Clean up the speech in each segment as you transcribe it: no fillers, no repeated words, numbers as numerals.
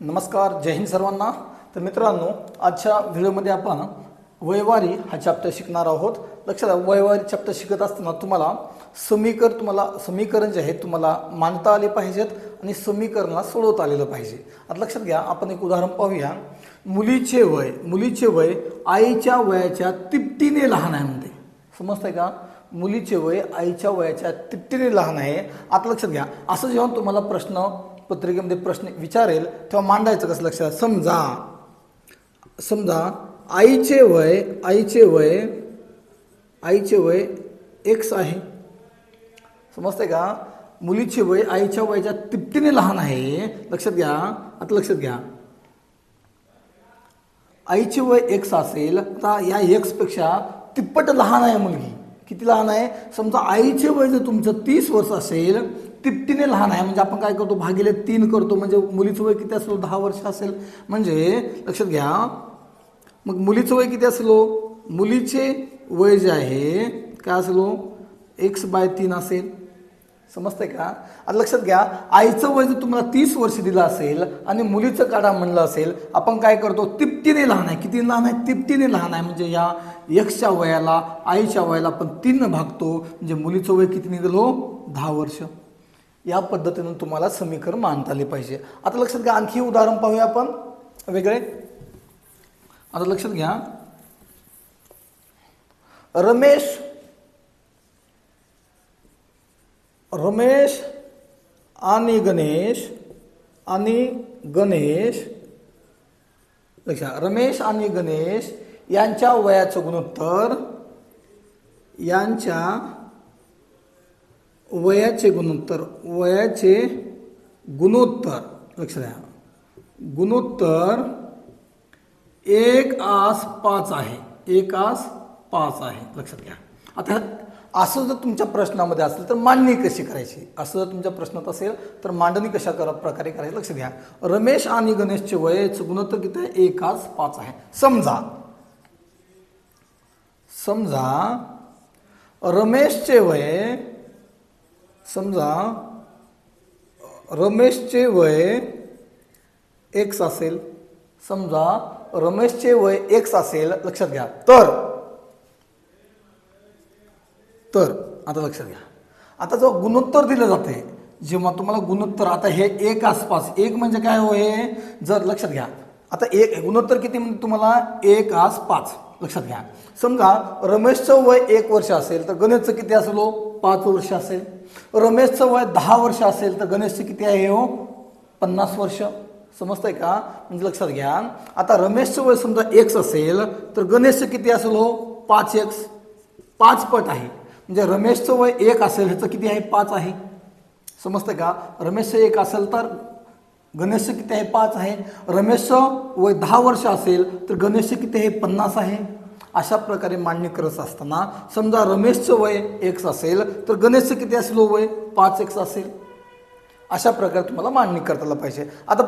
नमस्कार, जय हिंद सर्वांना। तर मित्रांनो, आजच्या व्हिडिओमध्ये आपण वयवारी हा चॅप्टर शिकणार आहोत। लक्षात घ्या, वयवारी चॅप्टर शिकत असताना तुम्हाला समीकरण जे आहे तुम्हाला मांडता आले पाहिजेत आणि समीकरणाला सोडवता आलेलं पाहिजे। आता लक्षात घ्या, आपण एक उदाहरण पाहूया। मुलीचे वय आईच्या वयाच्या तिपटीने लहान आहे म्हणते। समजतंय का? मुलीचे वय आईच्या वयाच्या तिपटीने लहान आहे। आता लक्षात घ्या, असं जेव्हा तुम्हाला प्रश्न पत्रिकेमध्ये प्रश्न विचारेल तेव्हा मांडायचं कसं? लक्षात समजा आईचे वय x आहे। समजतंय का? मुलीचे वय आईच्या वयाच्या तिपटीने लहान आहे। लक्षात घ्या, आता लक्षात घ्या, आईचे वय x असेल, आता या x पेक्षा तिप्पट लहान आहे मुलगी। किती लहान आहे? समजा आईचे वय जर तुमचं 30 वर्ष असेल, तिपटीने लहान आहे म्हणजे आपण काय करतो, भागिले 3 करतो, म्हणजे मुलीचं वय किती असेल? 10 वर्ष असेल। म्हणजे लक्षात घ्या, मग मुलीचं वय किती असेल? मुलीचे वय जे आहे काय असेल? x/3 असेल। समजतंय का? आता लक्षात घ्या, आईचं वय जर तुम्हाला 30 वर्ष दिलं असेल आणि मुलीचं काढा म्हणलं असेल, आपण काय करतो? तिपटीने लहान आहे। किती लहान आहे? तिपटीने लहान आहे। म्हणजे या x वयाला आईच्या वयाला आपण 3 ने भागतो, म्हणजे मुलीचं वय किती निघालो? 10 वर्ष। या पद्धतीने तुम्हाला समीकरण मांडता आले पाहिजे। आता लक्षात घ्या, आणखी उदाहरण पाहूया आपण वेगळे। आता लक्षात घ्या, रमेश आणि गणेश रमेश आणि गणेश यांच्या वयाचे गुणोत्तर लक्षात घ्या, गुणोत्तर 1:5 आहे। 1:5 आहे। लक्षात घ्या। आता असं जर तुमच्या प्रश्नामध्ये असेल तर मांडणी कशी करायची? असं जर तुमच्या प्रश्नात असेल तर मांडणी कशा प्रकारे करायची? लक्षात घ्या, रमेश आणि गणेशचे वयाचं गुणोत्तर किती आहे? 1:5 आहे। समजा रमेशचे वय x असेल। समजा रमेशचे वय x असेल। लक्षात घ्या, तर आता लक्षात घ्या, आता जो गुणोत्तर दिलं जाते, जेव्हा तुम्हाला गुणोत्तर, आता हे 1:5 1 म्हणजे काय होय? जर लक्षात घ्या, आता गुणोत्तर किती म्हणजे तुम्हाला 1:5। लक्षात घ्या, समजा रमेशचं वय 1 वर्ष असेल तर गणेशचं किती असेल? 5 वर्ष असेल। रमेशचं वय 10 वर्ष असेल तर गणेशचं किती आहे? 50 वर्ष। समजतंय का? म्हणजे लक्षात घ्या, आता रमेशचं वय समजा x असेल तर गणेशचं किती असेल? 5x, 5 पट आहे। म्हणजे रमेशचं वय 1 असेल, ह्याचं किती आहे? 5 आहे। समजतंय का? रमेशचं 1 असेल तर गणेशचं किती आहे? 5 आहे। रमेशचं वय 10 वर्ष असेल तर गणेशचं किती आहे? 50 आहे। अशा प्रकारे मांडणी करत असताना समजा रमेशचं वय x असेल तर गणेशचं किती असेल? वय 5x असेल। अशा प्रकारे तुम्हाला मांडणी करता पाहिजे। आता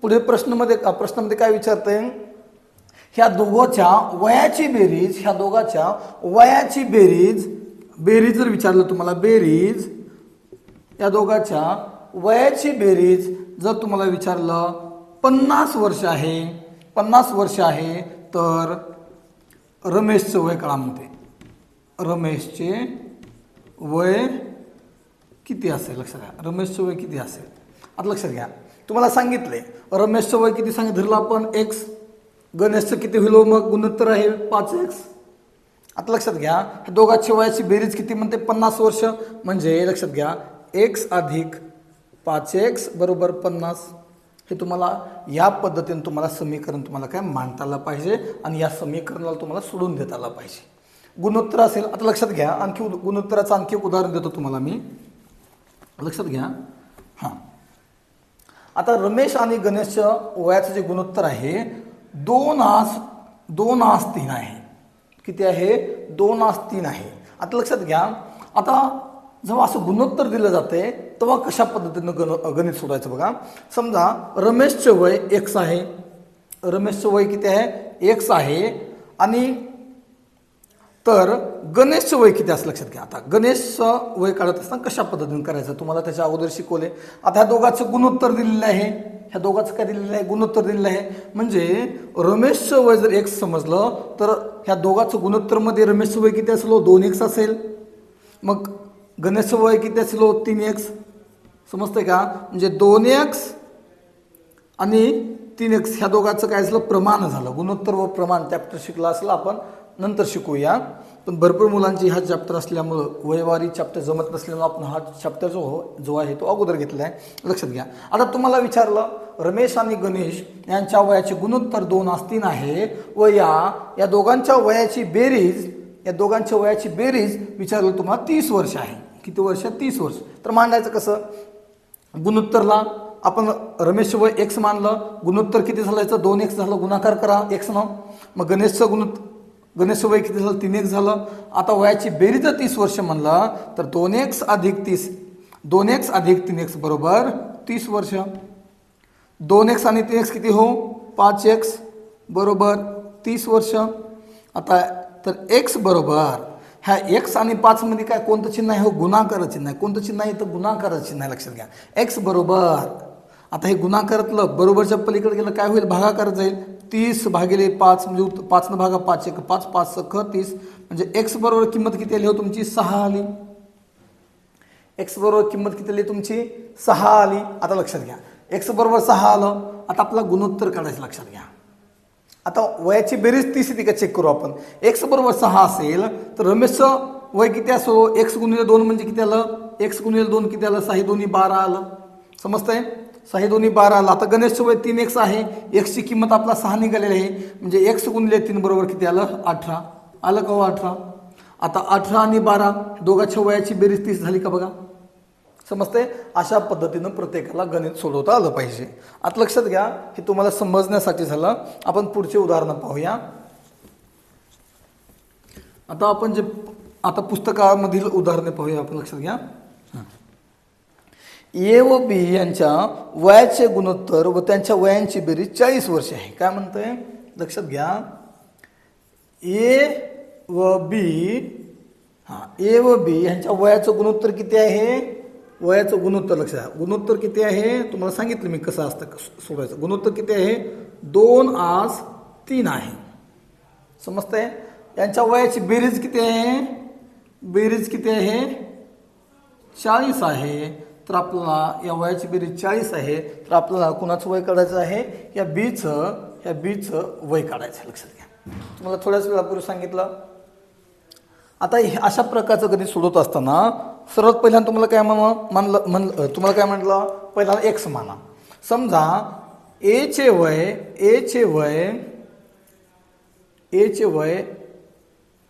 पुढे प्रश्नामध्ये काय विचारते? ह्या दोघांच्या वयाची बेरीज जर विचारलं तुम्हाला, या दोघांच्या वयाची बेरीज जर तुम्हाला विचारलं, 50 वर्ष आहे तर रमेशचं वय काढा म्हणते। रमेशचे वय किती असेल? लक्षात घ्या, रमेशचं वय किती असेल? आता लक्षात घ्या, तुम्हाला सांगितलंय रमेशचं वय किती सांगितलं आपण? x। गणेशचं किती होईल? मग गुणोत्तर आहे 5x। आता लक्षात घ्या, दोघांची वयाची बेरीज किती म्हणते? 50 वर्ष। म्हणजे लक्षात घ्या, x + 5x = 50। हे तुम्हाला या पद्धतीने तुम्हाला समीकरण तुम्हाला काय मांडता आलं पाहिजे आणि या समीकरणाला तुम्हाला सोडून देता आलं पाहिजे। गुणोत्तर असेल, आता लक्षात घ्या, आणखी गुणोत्तराचं आणखी एक उदाहरण देतो तुम्हाला मी। लक्षात घ्या, आता रमेश आणि गणेशच्या वयाचं जे गुणोत्तर आहे 2:3 आहे। किती आहे? 2:3 आहे। आता लक्षात घ्या, आता जेव्हा असं गुणोत्तर दिलं जाते तेव्हा कशा पद्धतीनं गणित सोडायचं बघा। समजा रमेशचं वय x आहे, रमेशचं वय किती आहे? x आहे, आणि तर गणेशचं वय किती असं लक्षात घ्या। आता गणेशचं वय काढत असताना कशा पद्धतीने करायचं तुम्हाला त्याच्या अगोदर शिकवले। आता ह्या दोघांचं गुणोत्तर दिलेलं आहे, ह्या दोघांचं काय दिलेलं आहे, गुणोत्तर दिलेलं आहे. म्हणजे रमेशचं वय जर x समजलं तर ह्या दोघांचं गुणोत्तरमध्ये रमेशचं वय किती असलो 2x असेल, मग गणेशचं वय किती असलो 3x. समजतंय का? म्हणजे 2x आणि 3x ह्या दोघांचं काय झालं, प्रमाण झालं. गुणोत्तर व प्रमाण चॅप्टर शिकला असेल, आपण नंतर शिकूया. पण भरपूर मुलांची हा चॅप्टर असल्यामुळं वयवारी चॅप्टर जमत नसल्यामुळं आपण हा चॅप्टर जो आहे तो अगोदर घेतला आहे. लक्षात घ्या. आता तुम्हाला विचारलं रमेश आणि गणेश यांच्या वयाचे गुणोत्तर 2:3 आहे व या दोघांच्या वयाची बेरीज विचारलं तुम्हाला 30 वर्ष आहे. किती वर्ष? 30 वर्ष. तर मांडायचं कसं? गुणोत्तरला आपण रमेशचं वय x मानलं, गुणोत्तर किती झालं याचं 2x झालं, गुणाकार करा x न. मग गणेशचं वय किती झालं 3x झालं. आता वयाची बेरीज 30 वर्ष म्हणलं तर 2x अधिक 3x बरोबर 30 वर्ष. 2x आणि 3x किती हो? 5x बरोबर 30 वर्ष. आता तर x बरोबर ह्या x आणि 5 मध्ये काय कोणतं चिन्ह आहे? हो, गुणाकार चिन्ह आहे. कोणतं चिन्ह आहे? तर गुणाकार चिन्ह आहे. लक्षात घ्या. x बरोबर, आता हे गुणाकारातलं बरोबरच्या पलीकडे गेलं काय होईल? भागाकार जाईल. 30/5 म्हणजे 5 न भागा 5 1 5 5 6 30 म्हणजे x बरोबर किंमत किती आली हो तुमची? 6 आली. x बरोबर किंमत किती आली तुमची? 6 आली. आता लक्षात घ्या, x बरोबर 6 आलं. आता आपला गुणोत्तर काढायचं. लक्षात घ्या. आता वयाची बेरीज 30 येते का चेक करू आपण. x बरोबर 6 असेल तर रमेशचं वय किती असो? x गुणिले 2 म्हणजे किती आलं? x गुणिले 2 किती आलं? 6 2 12 आलं. समजतंय? 6 2 12 आलं. आता गणेशचं वय 3x आहे, x ची किंमत आपला 6 निघालेली आहे, म्हणजे x गुणिले 3 बरोबर किती आलं? 18 आलं का हो? 18. आता 18 आणि 12 दोघांच्या वयाची बेरीज 30 झाली का बघा. समजते? अशा पद्धतीनं प्रत्येकाला गणित सोडवता आलं पाहिजे. आता लक्षात घ्या, हे तुम्हाला समजण्यासाठी झालं. आपण पुढचे उदाहरण पाहूया. आता आपण आता पुस्तकामधील उदाहरणे पाहूया आपण. लक्षात घ्या. ए व बी यांच्या वयाचे गुणोत्तर व त्यांच्या वयांची बेरीज 40 वर्ष आहे. काय म्हणतंय? लक्षात घ्या. ए व बी यांच्या वयाचं गुणोत्तर किती आहे? वयाचं गुणोत्तर लक्षात घ्या. गुणोत्तर किती आहे तुम्हाला सांगितलं मी कसं असतं सोडायचं. गुणोत्तर किती आहे? 2:3 आहे. समजतंय? यांच्या वयाची बेरीज किती आहे? बेरीज किती आहे? 40 आहे. तर आपल्याला या वयाची बेरीज 40 आहे. तर आपल्याला कुणाचं वय काढायचं आहे? या बीचं वय काढायचं. लक्षात घ्या. तुम्हाला थोड्याच वेळापूर्वी सांगितलं. आता अशा प्रकारचं गणित सोडवत असताना सर्वात पहिल्यांदा तुम्हाला काय तुम्हाला काय म्हटलं? पहिला x माना. समजा ए चे वय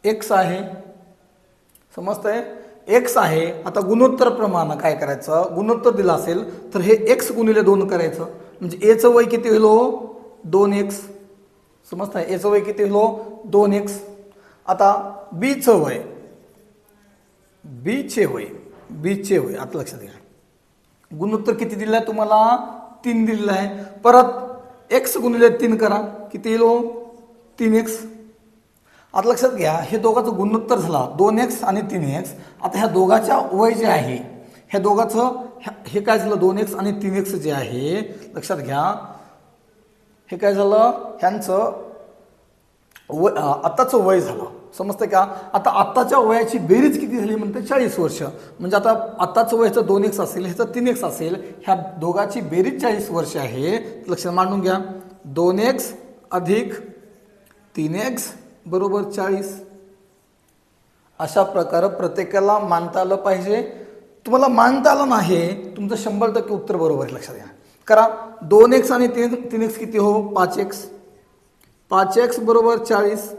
x आहे. समजतंय? x आहे. आता गुणोत्तर प्रमाण काय करायचं? गुणोत्तर दिलं असेल तर हे x गुणिले 2 करायचं. म्हणजे a चं वय किती होईल? 2x. समजतंय? a चं वय किती होईल? 2x. आता b चे वय आता लक्षात घ्या. गुणोत्तर किती दिलं आहे तुम्हाला? 3 दिलेलं आहे. परत x गुणिले 3 करा. किती येईल? 3x. आता लक्षात घ्या, हे दोघांचं गुणोत्तर झाला 2x आणि 3x. आता ह्या दोघांच्या वय जे आहे, ह्या दोघांचं हे काय झालं? 2x आणि 3x जे आहे, लक्षात घ्या, हे काय झालं? ह्यांचं आत्ताचं वय झालं. समजतं का? आता आत्ताच्या वयाची बेरीज किती झाली म्हणते? 40 वर्ष. म्हणजे आता आत्ताचं वयाचं 2x असेल, ह्याचं 3x असेल, ह्या दोघांची बेरीज 40 वर्ष आहे. लक्षात मांडून घ्या. 2x अधिक 3x बरोबर 40. अशा प्रकारे प्रत्येकाला मांडता आलं पाहिजे. तुम्हाला मांडता आलं नाही, तुमचं 100% उत्तर बरोबर आहे. लक्षात घ्या. करा. 2x आणि 3x किती हो? 5x. 5x बरोबर 40.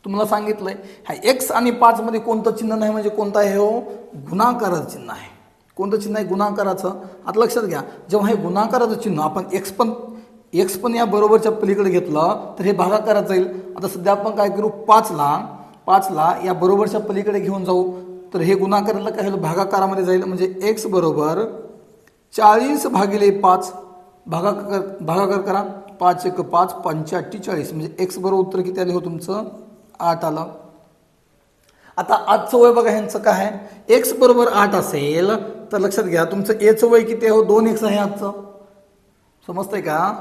तुम्हाला सांगितलंय हा x आणि 5 मध्ये कोणतं चिन्ह नाही, म्हणजे कोणतं आहे हो? गुणाकाराचं चिन्ह आहे. कोणतं चिन्ह आहे? गुणाकाराचं. आता लक्षात घ्या, जेव्हा हे गुणाकाराचं चिन्ह आपण x पण या बरोबरच्या पलीकडे घेतलं तर हे भागाकारात जाईल. आता सध्या आपण काय करू? 5ला या बरोबरच्या पलीकडे घेऊन जाऊ तर हे गुणाकाराला काय होईल? भागाकारामध्ये जाईल. म्हणजे x बरोबर 40/5 भागाकार करा. 5 1 5 85 40 म्हणजे x बरोबर उत्तर किती आले हो तुमचं? 8 आलं. आता आजचं वय बघा ह्यांचं काय आहे? x बरोबर 8 असेल तर लक्षात घ्या, तुमचं a चं वय किती आहे हो? 2x आहे आजचं. समजतंय का?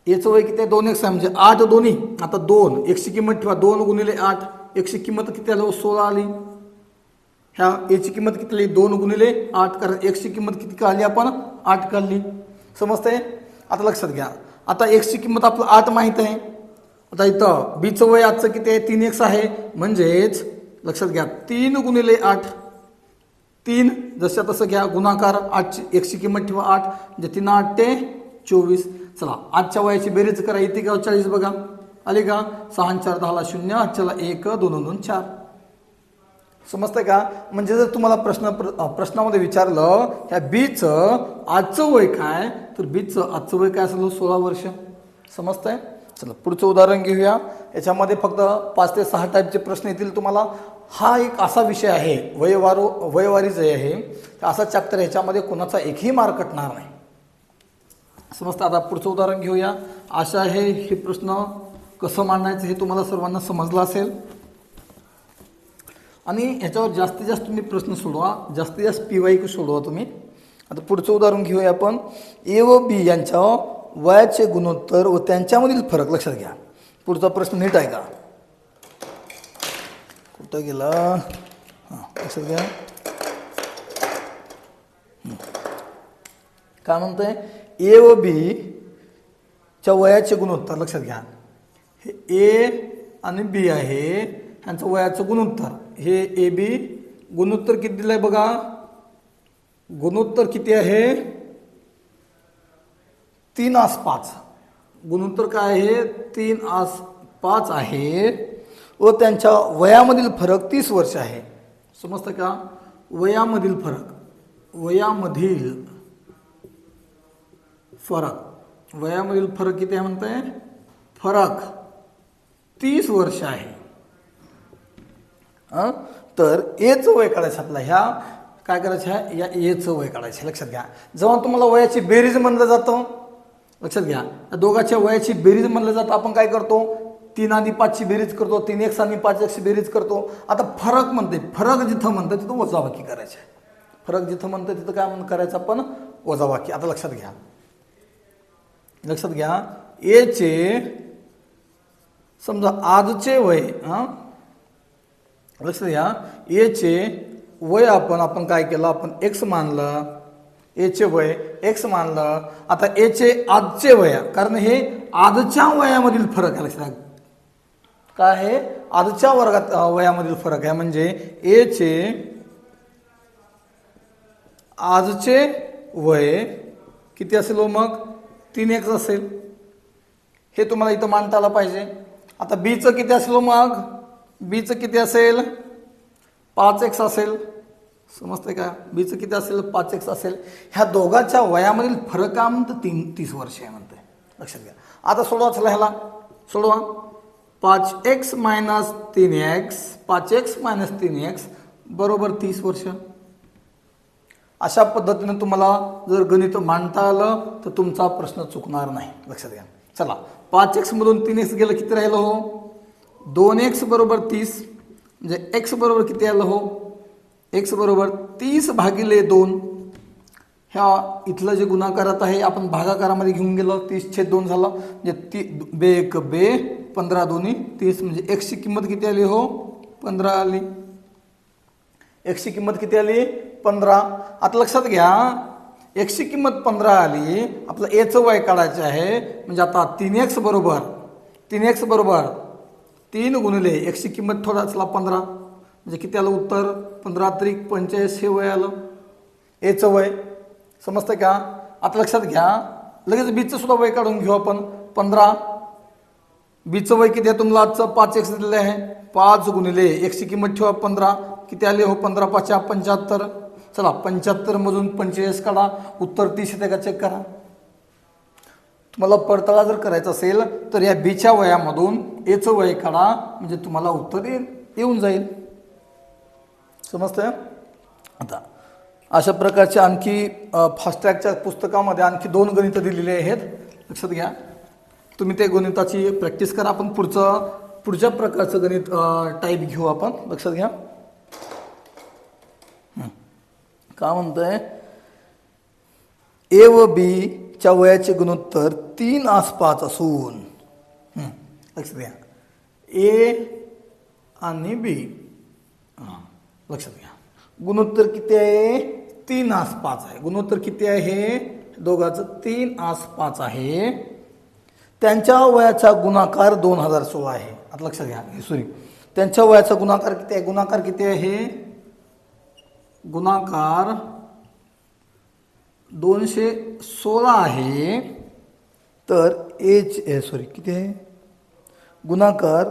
याचं वय किती आहे? 2x आहे म्हणजे 8 दोन्ही. आता 2 x ची किंमत ठेवा, 2 गुणिले 8, x ची किंमत किती आली? 16 आली. ह्या याची किंमत किती आली? 2 गुणिले 8, कारण x ची किंमत किती काढली आपण? 8 काढली. समजतंय? आता लक्षात घ्या, आता x ची किंमत आपलं 8 माहित आहे. आता इथं b चं वय आजचं किती आहे? 3x आहे. म्हणजेच लक्षात घ्या 3 गुणिले 8, 3 जसं तसं घ्या गुणाकार, 8 x ची किंमत ठेवा 8, म्हणजे 3 8 ते 24. चला आजच्या वयाची बेरीज करा, येते का? 40 बघा, आली का? 6 आणि 4 10 0, आजच्याला 1 2 2 4. समजतंय का? म्हणजे जर तुम्हाला प्रश्नामध्ये विचारलं ह्या बीचं आजचं वय काय, तर बीचं आजचं वय काय असेल? 16 वर्ष. समजतंय? चला पुढचं उदाहरण घेऊया. याच्यामध्ये फक्त 5 ते 6 टाईपचे प्रश्न येतील तुम्हाला. हा एक असा विषय आहे, वयवारी जे आहे असा चॅप्टर, ह्याच्यामध्ये कोणाचा एकही मार्क कटणार नाही. समजतं? आता पुढचं उदाहरण घेऊया. आशा आहे हे प्रश्न कसं मांडायचं हे तुम्हाला सर्वांना समजलं असेल. आणि ह्याच्यावर जास्तीत जास्त तुम्ही प्रश्न सोडवा, जास्तीत जास्त PYQ सोडवा तुम्ही. आता पुढचं उदाहरण घेऊया आपण. ए व बी यांच्या वयाचे गुणोत्तर व त्यांच्यामधील फरक लक्षात घ्या. पुढचा प्रश्न नीट आहे का? कुठं गेला? हां लक्षात घ्या. काय म्हणतंय? ए व बी च्या वयाचे गुणोत्तर लक्षात घ्या. हे ए आणि बी आहे, ह्यांचं वयाचं गुणोत्तर. हे ए बी गुणोत्तर किती दिलंय बघा? गुणोत्तर किती आहे? 3:5. गुणोत्तर काय आहे? 3:5 आहे. व त्यांच्या वयामधील फरक 30 वर्ष आहे. समजतं का? वयामधील फरक, वयामधील फरक किती आहे म्हणताय? फरक 30 वर्ष आहे. तर एचं वय काढायचं आपला. ह्या काय करायचं आहे? या एचं वय काढायचं. लक्षात घ्या, जेव्हा तुम्हाला वयाची बेरीज म्हणलं जातं, लक्षात घ्या, दोघांच्या वयाची बेरीज म्हणलं जातं, आपण काय करतो? 3 आणि 5 ची बेरीज करतो, 3x आणि 5x ची बेरीज करतो. आता फरक म्हणते, फरक जिथं म्हणतं तिथं वजाबाकी करायची. फरक जिथं म्हणतं तिथं काय करायचं आपण? वजाबाकी. आता लक्षात घ्या, एचे समजा आजचे वय, लक्षात घ्या, एचे वय आपण काय केलं? आपण x मानलं. एचे वय x मानलं. आता एचे आजचे वय, कारण हे आजच्या वयामधील फरक आहे. लक्षात काय आहे? आजच्या वयामधील फरक आहे. म्हणजे एचे आजचे वय किती असेल? मग 3x असेल. हे तुम्हाला इथं मांडता आलं पाहिजे. आता बीचं किती असेल? मग बीचं किती असेल? 5x असेल. समजतंय का? बीचं किती असेल? 5x असेल. ह्या दोघांच्या वयामधील फरक काय म्हणतं? 30 वर्ष आहे म्हणते. लक्षात घ्या. आता सोडवा, चला ह्याला सोडवा. 5x minus 3x, 5x minus 3x बरोबर 30 वर्ष. अशा पद्धतीने तुम्हाला जर गणित मांडता आलं तर तुमचा प्रश्न चुकणार नाही. लक्षात घ्या. चला 5x मधून 3x गेलं, किती राहिलं हो? 2x बरोबर 30, म्हणजे x बरोबर किती आलं हो? x बरोबर 30/2. ह्या इथलं जे गुणाकारात आहे आपण भागाकारामध्ये घेऊन गेलो, 30/2 झालं, म्हणजे बे 1 बे 15 दोन्ही 30, म्हणजे x ची किंमत किती आली हो? 15 आली. x ची किंमत किती आली? 15. आता लक्षात घ्या, x ची किंमत 15 आली. आपलं एचं वय काढायचं आहे. म्हणजे आता 3x बरोबर 3 गुणिले x ची किंमत थोडा चला 15, म्हणजे किती आलं उत्तर? 15 त्रिक 45 हे वय आलं एचं वय. समजतं का? आता लक्षात घ्या, लगेच बीचं सुद्धा वय काढून घेऊ आपण. 15 बीचं वय किती आहे? तुम्हाला आजचं 5x दिलेलं आहे. 5 गुणिले x ची किंमत ठेवा 15, किती आले हो? 15 5 75. चला 75 मधून 45 काढा, उत्तर 30 येते का चेक करा. तुम्हाला पडताळा जर करायचा असेल तर या बीच्या वयामधून एचं वय काढा, म्हणजे तुम्हाला उत्तर येऊन जाईल. समजतंय? आता अशा प्रकारचे आणखी फास्ट ट्रॅकच्या पुस्तकामध्ये आणखी 2 गणितं दिलेली आहेत. लक्षात घ्या, तुम्ही ते गणिताची प्रॅक्टिस करा. आपण पुढच्या प्रकारचं गणित टाईप घेऊ आपण. लक्षात घ्या, काय म्हणतंय? ए व बी च्या वयाचे गुणोत्तर 3 आसपास असून लक्षात घ्या ए आणि बी लक्षात घ्या गुणोत्तर किती आहे 3 आसपास आहे. गुणोत्तर किती आहे दोघांचं 3 आसपास आहे. त्यांच्या वयाचा गुणाकार 2016 आहे. आता लक्षात घ्या सॉरी त्यांच्या वयाचा गुणाकार किती आहे. गुणाकार किती आहे गुणाकार 216 आहे. तर किती आहे गुणाकार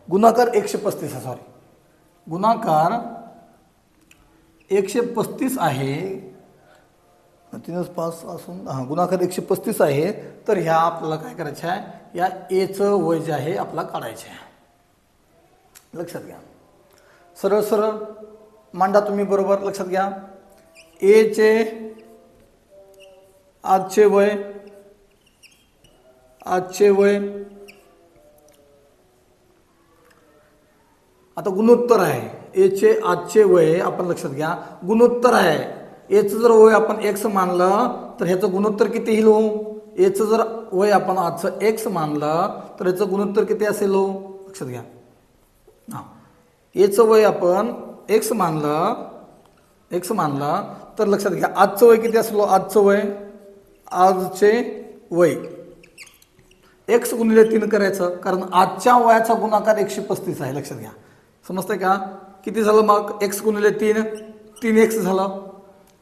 गुणाकार 135 आहे. सॉरी गुणाकार 135 आहे. 3.5 असून गुणाकार 135 आहे. तर ह्या आपल्याला काय करायचं आहे या एचं वय जे आहे आपल्याला काढायचे आहे. लक्षात घ्या सरळ सरळ मांडा तुम्ही बरोबर. लक्षात घ्या एचे आजचे वय आता गुणोत्तर आहे. एचे आजचे वय आपण लक्षात घ्या गुणोत्तर आहे. एचं जर वय आपण एक्स मानलं तर ह्याचं गुणोत्तर किती येईल हो. एचं जर वय आपण आजचं एक्स मानलं तर ह्याचं गुणोत्तर किती असेल हो. लक्षात घ्या एचं वय आपण एक्स मानलं तर लक्षात घ्या आजचं वय किती असेल. आजचे वय एक्स गुणिले 3 करायचं कारण आजच्या वयाचा गुणाकार 135 आहे. लक्षात घ्या समजतंय का. किती झालं मग एक्स गुणिले 3x झालं.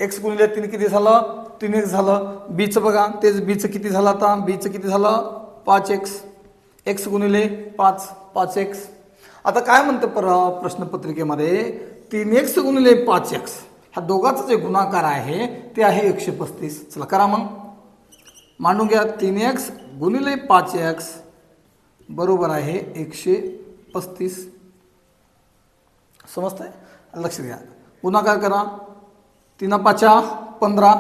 एक्स गुणिले 3 किती झालं 3x झालं. बीचं बघा तेच बीचं किती झालं आता बीचं किती झालं 5x. एक्स गुणिले 5x. आता काय म्हणतं प्रश्नपत्रिकेमध्ये 3x गुणिले 5x ह्या दोघांचा जे गुणाकार आहे ते आहे 135. चला करा मग मांडून घ्या 3x गुणिले 5x बरोबर आहे 135. समजतंय. लक्ष द्या गुणाकार करा 3 5 15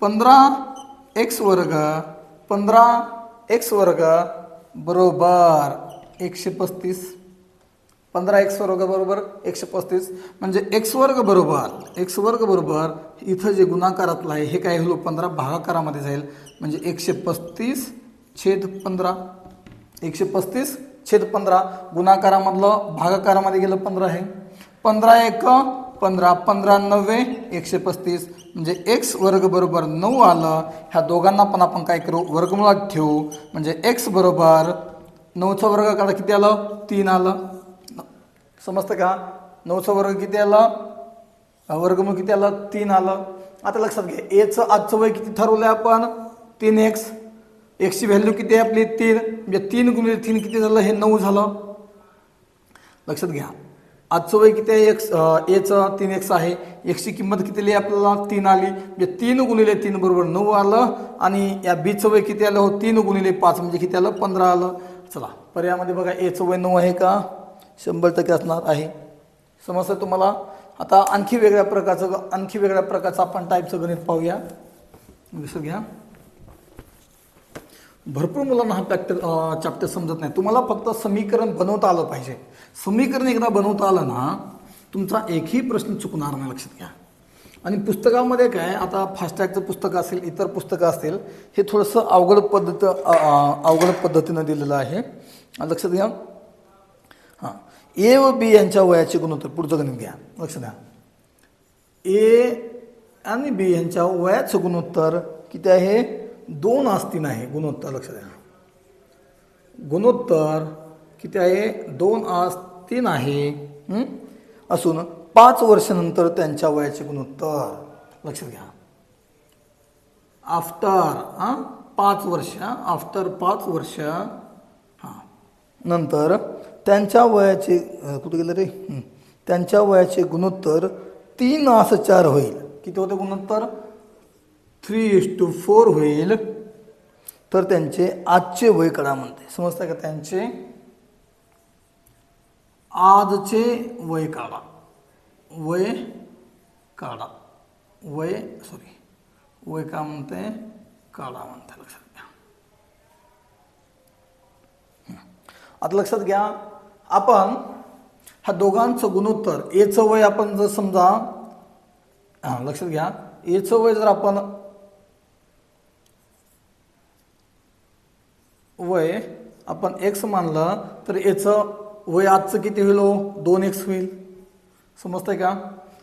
15x वर्ग 15x वर्ग बरोबर 135. 15x वर्ग बरोबर 135 म्हणजे x वर्ग बरोबर इथं जे गुणाकारातलं आहे हे काय होईल 15 भागाकारामध्ये जाईल म्हणजे 135/15 135/15 गुणाकारामधलं भागाकारामध्ये गेलं 15 आहे. 15 1 15 15 9 135 म्हणजे x वर्ग बरोबर 9 आलं. ह्या दोघांना पण आपण काय करू वर्गमुळात ठेवू म्हणजे x बरोबर 9चा वर्ग काढा किती आलं 3 आलं. समजतं का 9चा वर्ग किती आलं वर्गमूळ किती आलं 3 आलं. आता लक्षात घ्या एचं आजचं वय किती ठरवलंय आपण 3x. एक्सची व्हॅल्यू किती आहे आपली 3 म्हणजे 3 गुणिले 3 किती झालं हे 9 झालं. लक्षात घ्या आजचं वय किती आहे एचं 3x आहे. एक्सची किंमत किती आली आपल्याला 3 आली म्हणजे 3 गुणिले 3 बरोबर 9 आलं. आणि या बीचं वय किती आलं हो 3 गुणिले 5 म्हणजे किती आलं 15 आलं. चला पर्यायामध्ये बघा एचं वय 9 आहे का 100% असणार आहे. समजतं तुम्हाला. आता आणखी वेगळ्या प्रकारचं आपण टाईपचं गणित पाहूया. लक्षात घ्या भरपूर मुलांना हा चॅप्टर समजत नाही. तुम्हाला फक्त समीकरण बनवता आलं पाहिजे. समीकरण एकदा बनवता आलं ना तुमचा एकही प्रश्न चुकणार नाही. लक्षात घ्या. आणि पुस्तकामध्ये काय आता फास्टॅगचं पुस्तक असेल इतर पुस्तकं असतील हे थोडंसं अवघड पद्धतीनं दिलेलं आहे. लक्षात घ्या. हां ए व बी यांच्या वयाचे गुणोत्तर पुढचं गणित घ्या. लक्षात द्या ए आणि बी यांच्या वयाचं गुणोत्तर किती आहे 2:3 आहे. गुणोत्तर लक्षात द्या गुणोत्तर किती आहे 2:3 आहे. असून 5 वर्षानंतर त्यांच्या वयाचे गुणोत्तर लक्षात घ्या आफ्टर 5 वर्ष आफ्टर 5 वर्ष नंतर त्यांच्या वयाचे कुठे गेलं रे त्यांच्या वयाचे गुणोत्तर 3:4 होईल. किती होते गुणोत्तर 3:4 होईल. तर त्यांचे आजचे वय काढा म्हणते. समजतं का त्यांचे आजचे वय काढा वय का म्हणते काढा म्हणते. लक्षात घ्या. आता लक्षात घ्या आपण ह्या दोघांचं गुणोत्तर एचं वय आपण जर समजा लक्षात घ्या एचं वय जर आपण वय आपण एक्स मानलं तर याचं वय आजचं किती होईल हो 2x होईल. समजतंय का?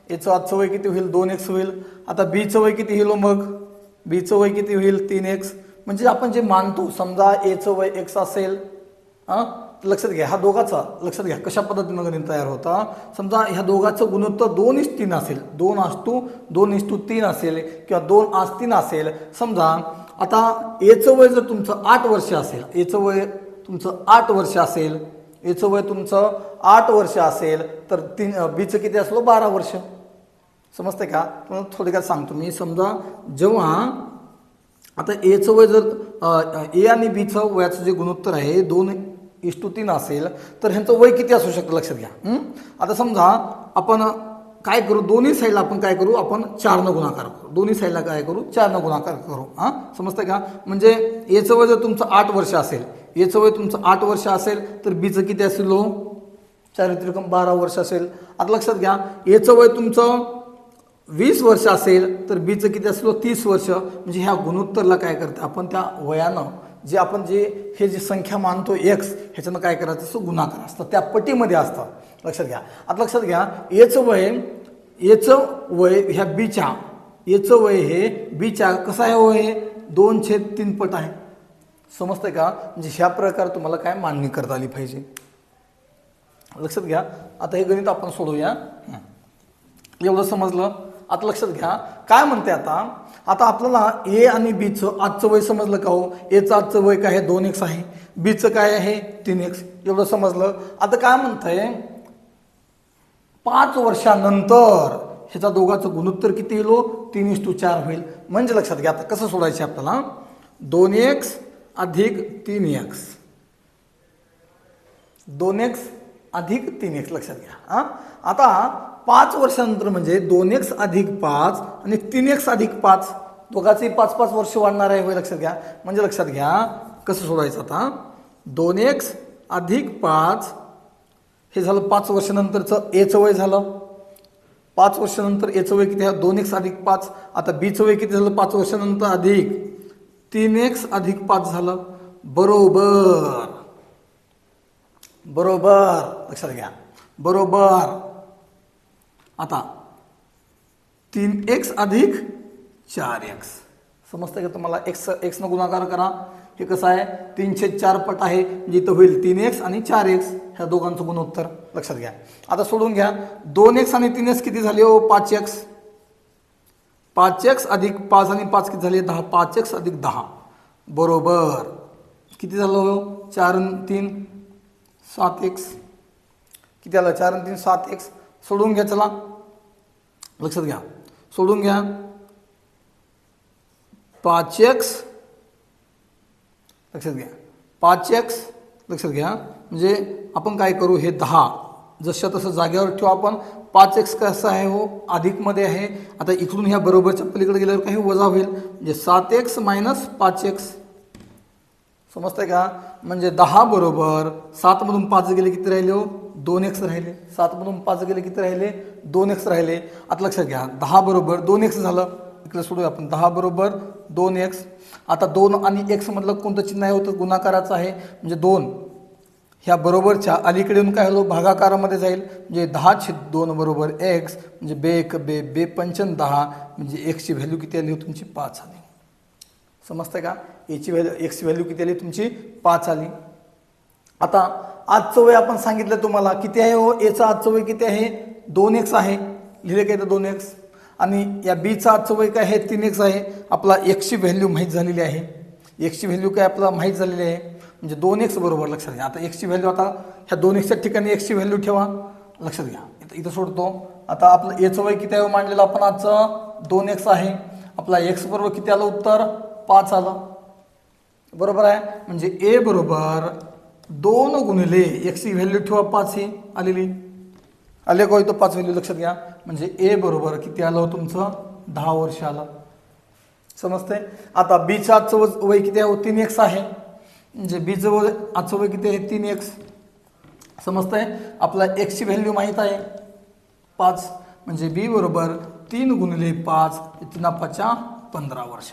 याचं आजचं वय किती होईल 2x होईल. आता बीचं वय किती होईल मग बीचं वय किती होईल 3x. म्हणजे आपण जे मानतो समजा एचं वय x असेल लक्षात घ्या ह्या दोघाचा लक्षात घ्या कशा पद्धतीनं गणित तयार होता. समजा ह्या दोघाचं गुणोत्तर 2:3 असेल 2:3 असेल किंवा 2:3 असेल. समजा आता एचं वय जर तुमचं 8 वर्ष असेल एचं वय तुमचं 8 वर्ष असेल एचं वय तुमचं 8 वर्ष असेल तर बीचं किती असलो 12 वर्ष. समजतंय का? थोडक्यात सांगतो मी. समजा जेव्हा आता एचं वय जर ए आणि बीचं वयाचं जे गुणोत्तर आहे 2:3 असेल तर ह्यांचं वय किती असू शकतं लक्षात घ्या. आता समजा आपण काय करू दोन्ही साईडला आपण काय करू आपण 4 गुणाकार करू. दोन्ही साईडला काय करू 4 गुणाकार करू. समजतंय का? म्हणजे एचं वय जर तुमचं 8 वर्ष असेल एचं वय तुमचं 8 वर्ष असेल तर बीचं किती असेल 4 12 वर्ष असेल. आता लक्षात घ्या एचं वय तुमचं 20 वर्ष असेल तर बीचं किती असेल 30 वर्ष. म्हणजे ह्या गुणोत्तरला काय करतं आपण त्या वयानं जे आपण हे जी संख्या मानतो एक्स ह्याच्यानं काय करायचं असं गुणाकार असतं त्या पटीमध्ये असतं. लक्षात घ्या. आता लक्षात घ्या एचं वय ह्या बीच्या एचं वय हे बीच्या कसं आहे हो हे 2/3 पट आहे. समजतंय का? म्हणजे ह्या प्रकारे तुम्हाला काय मांडणी करता आली पाहिजे. लक्षात घ्या. आता हे गणित आपण सोडूया. एवढं समजलं. आता लक्षात घ्या काय म्हणते आता आपल्याला ए आणि बीचं आजचं वय समजलं का हो. एचं आजचं वय काय आहे 2x आहे बीचं काय आहे 3x. एवढं समजलं. आता काय म्हणतंय 5 वर्षानंतर ह्याचा दोघाचं गुणोत्तर किती होईल 3:4 होईल. म्हणजे लक्षात घ्या आता कसं सोडायचं आपल्याला 2x अधिक 3x 2x अधिक 3x. लक्षात घ्या. आता 5 वर्षानंतर म्हणजे 2x अधिक 5 आणि 3x अधिक 5 दोघांचेही 5-5 वर्ष वाढणार आहे. लक्षात घ्या. म्हणजे लक्षात घ्या कसं सोडायचं आता 2x अधिक 5 हे झालं 5 वर्षानंतरचं एचं वय झालं. 5 वर्षानंतर एचं वय किती आहे 2x अधिक 5. आता बीचं वय किती झालं 5 वर्षानंतर अधिक 3x अधिक 5 झालं. बरोबर लक्षात घ्या बरोबर. आता 3x अधिक 4x समजतं का तुम्हाला. x न गुणाकार करा. हे कसं आहे 3/4 पट आहे जिथं होईल 3x आणि 4x ह्या दोघांचं गुणोत्तर. लक्षात घ्या. आता सोडून घ्या 2x आणि 3x किती झाले 5x 5x अधिक 5 आणि 5 किती झाले 10 5x अधिक 10 बरोबर किती झालं 4 आणि 3 7x किती आलं 4 आणि 3 7x. सोडून घ्या. चला लक्षात घ्या सोडून घ्या 5x लक्षात घ्या 5x लक्षात घ्या. म्हणजे आपण काय करू हे 10 जसं तसं जागेवर ठेवू आपण. 5x कसं आहे हो अधिकमध्ये आहे. आता इकडून ह्या बरोबरच्या पलीकडे गेल्यावर काही वजा होईल म्हणजे 7x - 5x. समजतंय का? म्हणजे 10 बरोबर 7 मधून 5 गेले किती राहिले 2x राहिले. 7 मधून 5 गेले किती राहिले 2x राहिले. आता लक्षात घ्या 10 बरोबर 2x झालं. इकडे सोडूया आपण 10 बरोबर 2x. आता 2 आणि x मधलं कोणतं चिन्ह आहे होतं गुणाकाराचं आहे म्हणजे 2 ह्या बरोबरच्या अलीकडे येऊन काय होतो भागाकारामध्ये जाईल. म्हणजे 10/2 बरोबर x म्हणजे बे 5 10 म्हणजे x ची व्हॅल्यू किती आली तुमची 5 आली. समजतंय का? याची व्हॅल्यू x ची व्हॅल्यू किती आली तुमची 5 आली. आता आजचं वय आपण सांगितलं तुम्हाला किती आहे हो. एचं आजचं वय किती आहे 2x आहे. लिहिले काय तर 2x. आणि या बीचं आजचं वय काय आहे 3x आहे. आपला x ची व्हॅल्यू माहीत झालेली आहे. x ची व्हॅल्यू काय आपल्याला माहीत झालेली आहे म्हणजे 2x बरोबर. लक्षात घ्या. आता x ची व्हॅल्यू आता ह्या 2xच्या ठिकाणी x ची व्हॅल्यू ठेवा. लक्षात घ्या इथं सोडतो. आता आपलं एचं वय किती आहे मांडलेलं आपण आजचं 2x आहे. आपला x बरोबर किती आलं उत्तर 5 आलं. बरोबर आहे. म्हणजे ए बरोबर 2 गुणिले x ची व्हॅल्यू ठेवा 5 ही आलेली आले का इथं 5 व्हॅल्यू. लक्षात घ्या म्हणजे ए बरोबर किती आलं तुमचं 10 वर्ष आलं. समजतंय. आता बीचं आजचं वय किती आहे 3x आहे. म्हणजे बीचं वय आजचं वय किती आहे 3x. समजतंय. आपला x ची व्हॅल्यू माहीत आहे 5 म्हणजे बी बरोबर 3 गुणिले 5 3 5 15 वर्ष.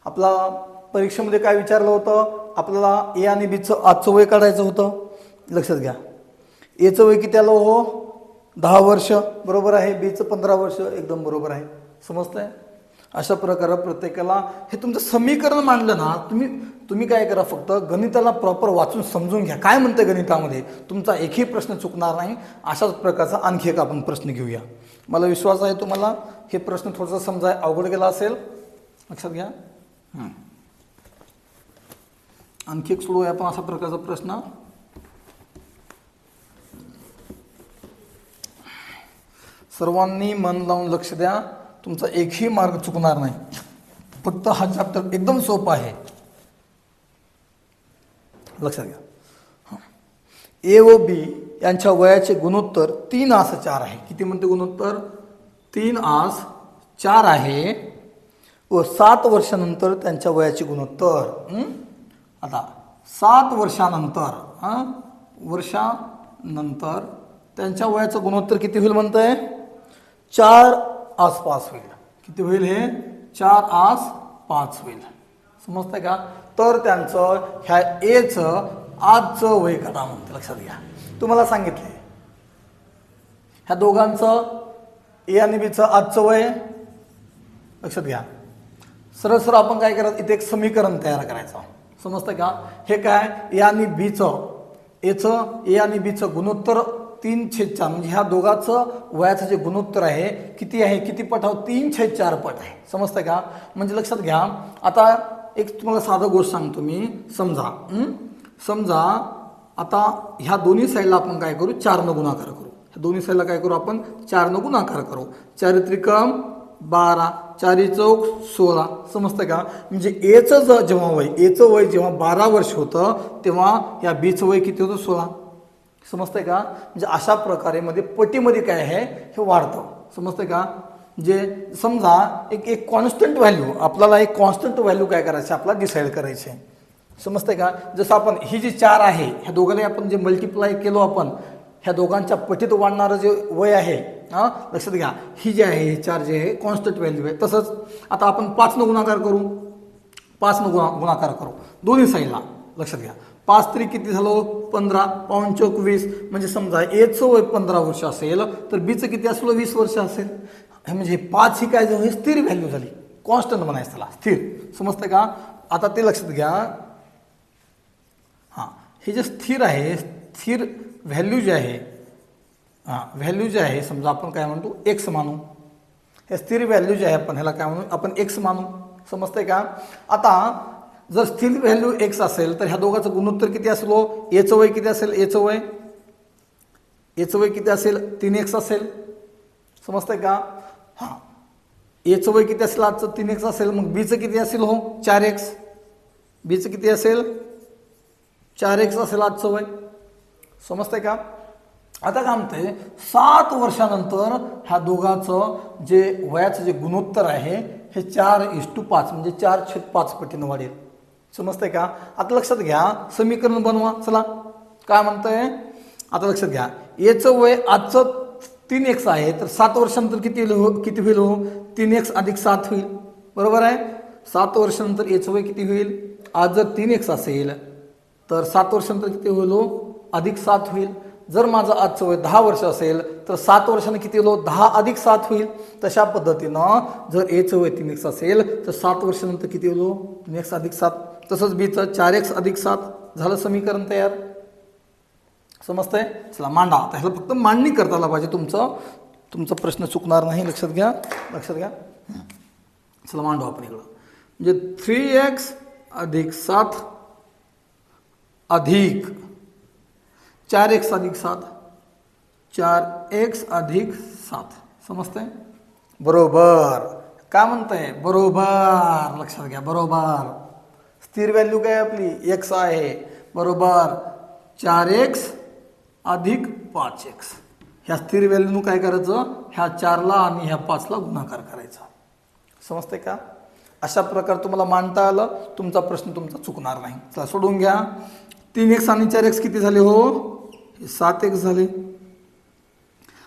आपला परीक्षेमध्ये काय विचारलं होतं, आपल्याला ए आणि बीचं आजचं वय काढायचं होतं. लक्षात घ्या, एचं वय किती आलं हो, 10 वर्ष बरोबर आहे, बीचं 15 वर्ष एकदम बरोबर आहे. समजतंय. अशा प्रकारे प्रत्येकाला हे तुमचं समीकरण मांडलं ना, तुम्ही काय करा, फक्त गणिताला प्रॉपर वाचून समजून घ्या काय म्हणतं गणितामध्ये, तुमचा एकही प्रश्न चुकणार नाही. अशाच प्रकारचा आणखी एक आपण प्रश्न घेऊया. मला विश्वास आहे तुम्हाला हे प्रश्न थोडंसं समजाय अवघड गेला असेल. लक्षात घ्या. आणखी एक सोडूया आपण अशा प्रकारचा प्रश्न. सर्वांनी मन लावून लक्ष द्या, तुमचा एकही मार्ग चुकणार नाही. फक्त हा चॅप्टर एकदम सोपा आहे. लक्षात घ्या. ए व बी यांच्या वयाचे गुणोत्तर 3:4 आहे. किती म्हणते गुणोत्तर, 3:4 आहे. व 7 वर्षानंतर त्यांच्या वयाचे गुणोत्तर, आता 7 वर्षानंतर त्यांच्या वयाचं गुणोत्तर किती होईल म्हणतंय, 4 आसपास होईल. किती होईल हे, 4 आसपास होईल. समजतंय का. तर त्यांचं ह्या एचं आजचं वय काढा म्हणते. लक्षात घ्या, तुम्हाला सांगितलंय ह्या दोघांचं ए आणि बीचं आजचं वय. लक्षात घ्या, सरळ सरळ आपण काय करायचं, इथे एक समीकरण तयार करायचं. समजतंय का. हे काय, ए आणि बीचं गुणोत्तर 3/4 म्हणजे ह्या दोघांचं वयाचं जे गुणोत्तर आहे किती आहे, किती पट आहे, 3/4 पट आहे. समजतंय का. म्हणजे लक्षात घ्या. आता एक तुम्हाला साधं गोष्ट सांगतो मी. समजा आता ह्या दोन्ही साईडला आपण काय करू, 4 ने गुणाकार करू. ह्या दोन्ही साईडला काय करू आपण, 4 ने गुणाकार करू. 4 त्रिकम 12, 4 चौक 16. समजतंय का. म्हणजे एचं वय जेव्हा 12 वर्ष होतं तेव्हा या बीचं वय किती होतं, 16. समजतंय का. म्हणजे अशा प्रकारे मध्ये पटीमध्ये काय आहे हे वाढतं. समजतंय का. जे समजा एक कॉन्स्टंट व्हॅल्यू, आपल्याला एक कॉन्स्टंट व्हॅल्यू काय करायची, आपल्याला डिसाईड करायची. समजतंय का. जसं आपण ही जी 4 आहे ह्या दोघांना आपण जे मल्टिप्लाय केलो आपण, ह्या दोघांच्या पटीत वाढणारं जे वय आहे, लक्षात घ्या, ही जी आहे 4 जे आहे कॉन्स्टंट व्हॅल्यू आहे. तसंच आता आपण 5 ने गुणाकार करू, 5 ने गुणाकार करू दोन्ही साईडला. लक्षात घ्या, 5 3 किती झालं, 15, 5 चौक 20. म्हणजे समजा एचं वय 15 वर्ष असेल तर बीचं किती असलं, 20 वर्ष असेल. म्हणजे 5 ही काय झाली, स्थिर व्हॅल्यू झाली, कॉन्स्टंट म्हणायचं त्याला, स्थिर. समजतंय का. आता ते लक्षात घ्या. हे जे स्थिर आहे, स्थिर व्हॅल्यू जे आहे, समजा आपण काय म्हणतो एक्स मानू. हे स्थिर व्हॅल्यू जे आहे आपण ह्याला काय म्हणू, आपण एक्स मानू. समजतंय का. आता जर स्थिर व्हॅल्यू एक्स असेल तर ह्या दोघांचं गुणोत्तर किती असलो, एचं वय किती असेल, एचं वय किती असेल, 3x असेल. समजतंय का. एचं वय किती असेल आजचं, 3x असेल. मग बीचं किती असेल हो, 4x. बीचं किती असेल, 4x असेल आजचं वय. समजतंय का. आता काय म्हणते, 7 वर्षानंतर ह्या दोघांचं जे वयाचं जे गुणोत्तर आहे हे 4:5 म्हणजे 4/5 पटीनं वाढेल. समजतंय का. आता लक्षात घ्या, समीकरण बनवा. चला काय म्हणतंय, आता लक्षात घ्या, एचं वय आजचं 3x आहे तर 7 वर्षानंतर किती होईल हो, 3x अधिक 7 होईल. बरोबर आहे. 7 वर्षानंतर एचं वय किती होईल, आज जर 3x असेल तर 7 वर्षानंतर किती होईल हो, अधिक 7 होईल. जर माझं आजचं वय 10 वर्ष असेल तर 7 वर्षांनी किती होईल, 10 अधिक 7 होईल. तशा पद्धतीनं जर एचं वय 3x असेल तर 7 वर्षानंतर किती होईल, 3x अधिक 7. तसंच बीचं 4x अधिक 7. झालं समीकरण तयार. समजतंय. चला मांडा. आता ह्याला फक्त मांडणी करता आला पाहिजे, तुमचा प्रश्न चुकणार नाही. लक्षात घ्या. चला मांडू आपण इकडं. म्हणजे 3x अधिक 7 अधिक 4x अधिक 7, 4x अधिक 7. समजतंय. बरोबर. काय म्हणताय, बरोबर. लक्षात घ्या, बरोबर. स्थिर व्हॅल्यू काय आपली x आहे. बरोबर. 4x अधिक 5x. ह्या स्थिर व्हॅल्यूनं काय करायचं, ह्या 4ला आणि ह्या 5ला गुणाकार करायचा. समजतंय का. अशा प्रकारे तुम्हाला मांडता आलं, तुमचा प्रश्न चुकणार नाही. चला सोडून घ्या. 3x आणि 4x किती झाले हो, 7x झाले.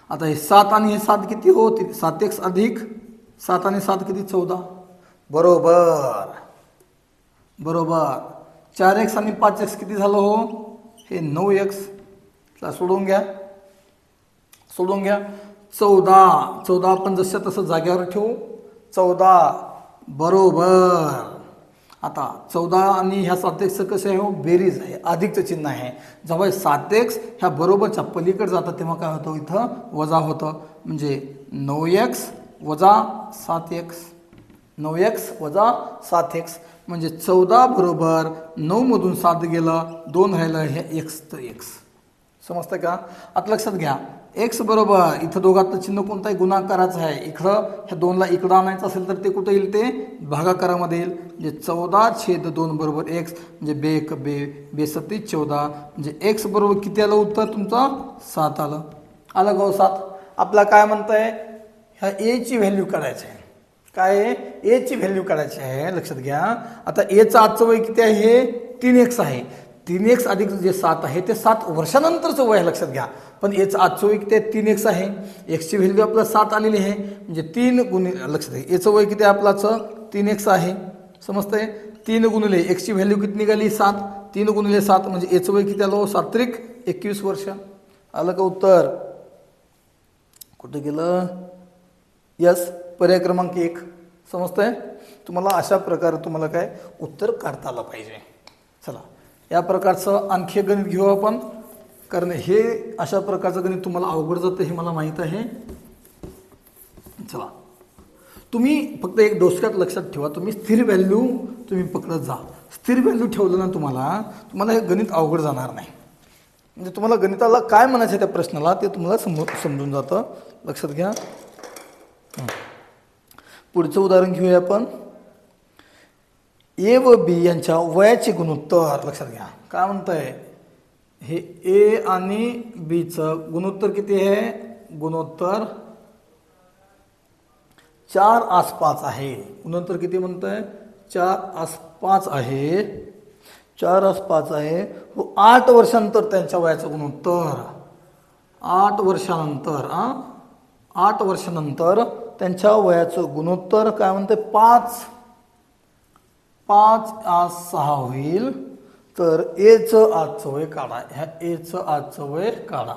आता हे 7 आणि हे 7 किती हो 7x अधिक 7 आणि 7 किती 14. बरोबर बरोबर. 4x आणि 5x किती झालं हो हे 9x. सोडून घ्या 14 आपण जसं तसं जागेवर ठेवू. 14 बरोबर. आता 14 आणि ह्या 7x कसं आहे हो बेरीज आहे, अधिकचं चिन्ह आहे. जेव्हा 7x ह्या बरोबरच्या पलीकडे जातात तेव्हा काय होतं इथं वजा होतं. म्हणजे 9x वजा 7x 9x वजा 7x म्हणजे 14 बरोबर 9 मधून 7 गेलं 2 राहिलं हे x तर x. समजतं का. आता लक्षात घ्या x बरोबर इथं दोघातलं चिन्ह कोणतं आहे गुणाकाराचं आहे. इकडं ह्या 2ला इकडं आणायचं असेल तर ते कुठं येईल ते भागाकारामध्ये येईल. म्हणजे 14/2 बरोबर x म्हणजे बे 7 14 म्हणजे x बरोबर किती आलं उत्तर तुमचं 7 आलं. आलं का 7. आपला काय म्हणतंय ह्या a ची व्हॅल्यू काढायची आहे. काय आहे a ची व्हॅल्यू काढायची आहे. लक्षात घ्या आता a चं आजचं वय किती आहे हे 3x आहे. 3x अधिक जे 7 आहे ते 7 वर्षानंतरचं वय आहे लक्षात घ्या. पण याचं आजचं वय किती आहे 3x आहे. एक्सची व्हॅल्यू आपलं 7 आलेली आहे म्हणजे 3 गुणिले लक्षात घ्या याचं वय किती आहे आपलाचं 3x आहे. समजतंय 3 गुणिले एक्सची व्हॅल्यू किती निघाली 7. 3 गुणिले 7 म्हणजे याचं वय किती आलं 7 त्रिक 21 वर्ष. आलं का उत्तर. कुठं गेलं यस पर्याय क्रमांक 1. समजतंय तुम्हाला अशा प्रकारे तुम्हाला काय उत्तर काढता आलं पाहिजे. चला या प्रकारचं आणखी गणित घेऊ आपण कारण हे अशा प्रकारचं गणित तुम्हाला अवघड जातं हे मला माहीत आहे. चला तुम्ही फक्त एक डोसक्यात लक्षात ठेवा तुम्ही स्थिर व्हॅल्यू तुम्ही पकडत जा. स्थिर व्हॅल्यू ठेवलं ना तुम्हाला हे गणित अवघड जाणार नाही. म्हणजे तुम्हाला गणिताला काय म्हणायचं आहे त्या प्रश्नाला ते तुम्हाला समजून जातं. लक्षात घ्या. पुढचं उदाहरण घेऊया आपण. ए व बी यांच्या वयाचे गुणोत्तर. लक्षात घ्या काय म्हणतंय हे ए आणि बीचं गुणोत्तर किती आहे गुणोत्तर 4 आसपास आहे. गुणोत्तर किती म्हणतंय 4 आसपास आहे. 4 आसपास आहे व 8 वर्षानंतर त्यांच्या वयाचं गुणोत्तर 8 वर्षानंतर 8 वर्षानंतर त्यांच्या वयाचं गुणोत्तर काय म्हणते 5 आज 6 होईल. तर एचं आजचं वय काढा. ह्या एचं आजचं वय काढा.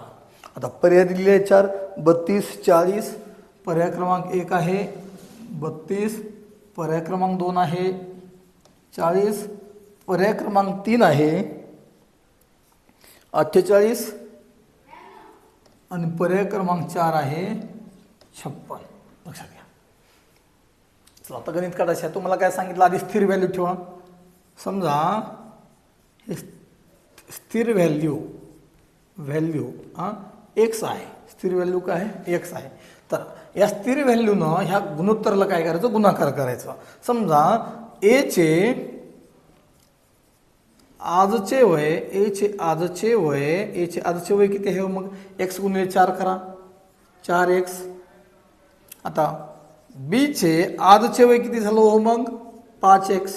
आता पर्याय दिलेले आहे 4 32 40. पर्याय क्रमांक 1 आहे 32. पर्याय क्रमांक 2 आहे 40. पर्याय क्रमांक 3 आहे 48 आणि पर्याय क्रमांक 4 आहे 56. लक्षात घ्या. चला आता गणित काढायचं आहे. तुम्हाला काय सांगितलं आधी स्थिर व्हॅल्यू ठेवा. समजा हे स्थिर व्हॅल्यू x आहे. स्थिर व्हॅल्यू काय आहे x आहे. तर या स्थिर व्हॅल्यूनं ह्या गुणोत्तराला काय करायचं गुणाकार करायचं. समजा एचे आजचे वय किती आहे मग x गुणिले 4 करा 4x. आता बीचे आजचे वय किती झालं हो मग 5x.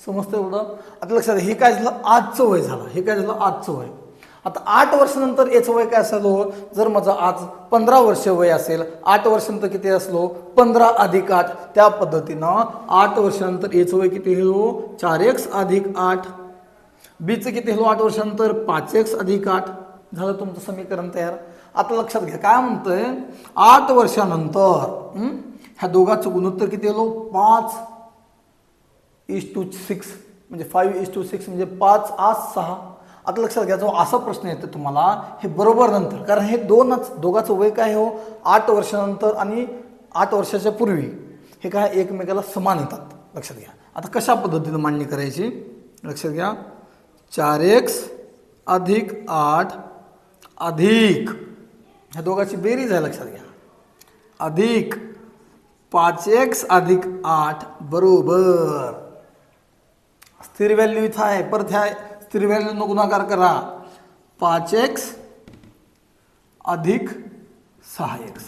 समजतं एवढं. आता लक्षात हे काय झालं आजचं वय झालं. हे काय झालं आजचं वय. आता 8 वर्षानंतर याचं वय काय असेल हो जर माझं आज 15 वर्ष वय असेल 8 वर्षानंतर किती असलो 15 अधिक 8. त्या पद्धतीनं 8 वर्षानंतर याचं वय किती हो 4x अधिक 8. बीचं किती हो 8 वर्षानंतर 5x अधिक 8. झालं तुमचं समीकरण तयार. आता लक्षात घ्या काय म्हणतंय 8 वर्षानंतर ह्या दोघांचं गुणोत्तर किती आलो 5:6 म्हणजे 5:6 म्हणजे 5 आज 6. आता लक्षात घ्या जो असा प्रश्न येतो तुम्हाला हे बरोबर नंतर कारण हे दोघांचं वय काय हो 8 वर्षानंतर आणि 8 वर्षाच्या पूर्वी हे काय एकमेकाला समान येतात. लक्षात घ्या. आता कशा पद्धतीने मांडणी करायची लक्षात घ्या 4x अधिक 8 अधिक ह्या दोघांची बेरीज आहे. लक्षात घ्या अधिक 5x अधिक 8 बरोबर स्थिर व्हॅल्यू इथं आहे. परत ह्या स्थिर व्हॅल्यूनं गुणाकार करा 5x अधिक 6x.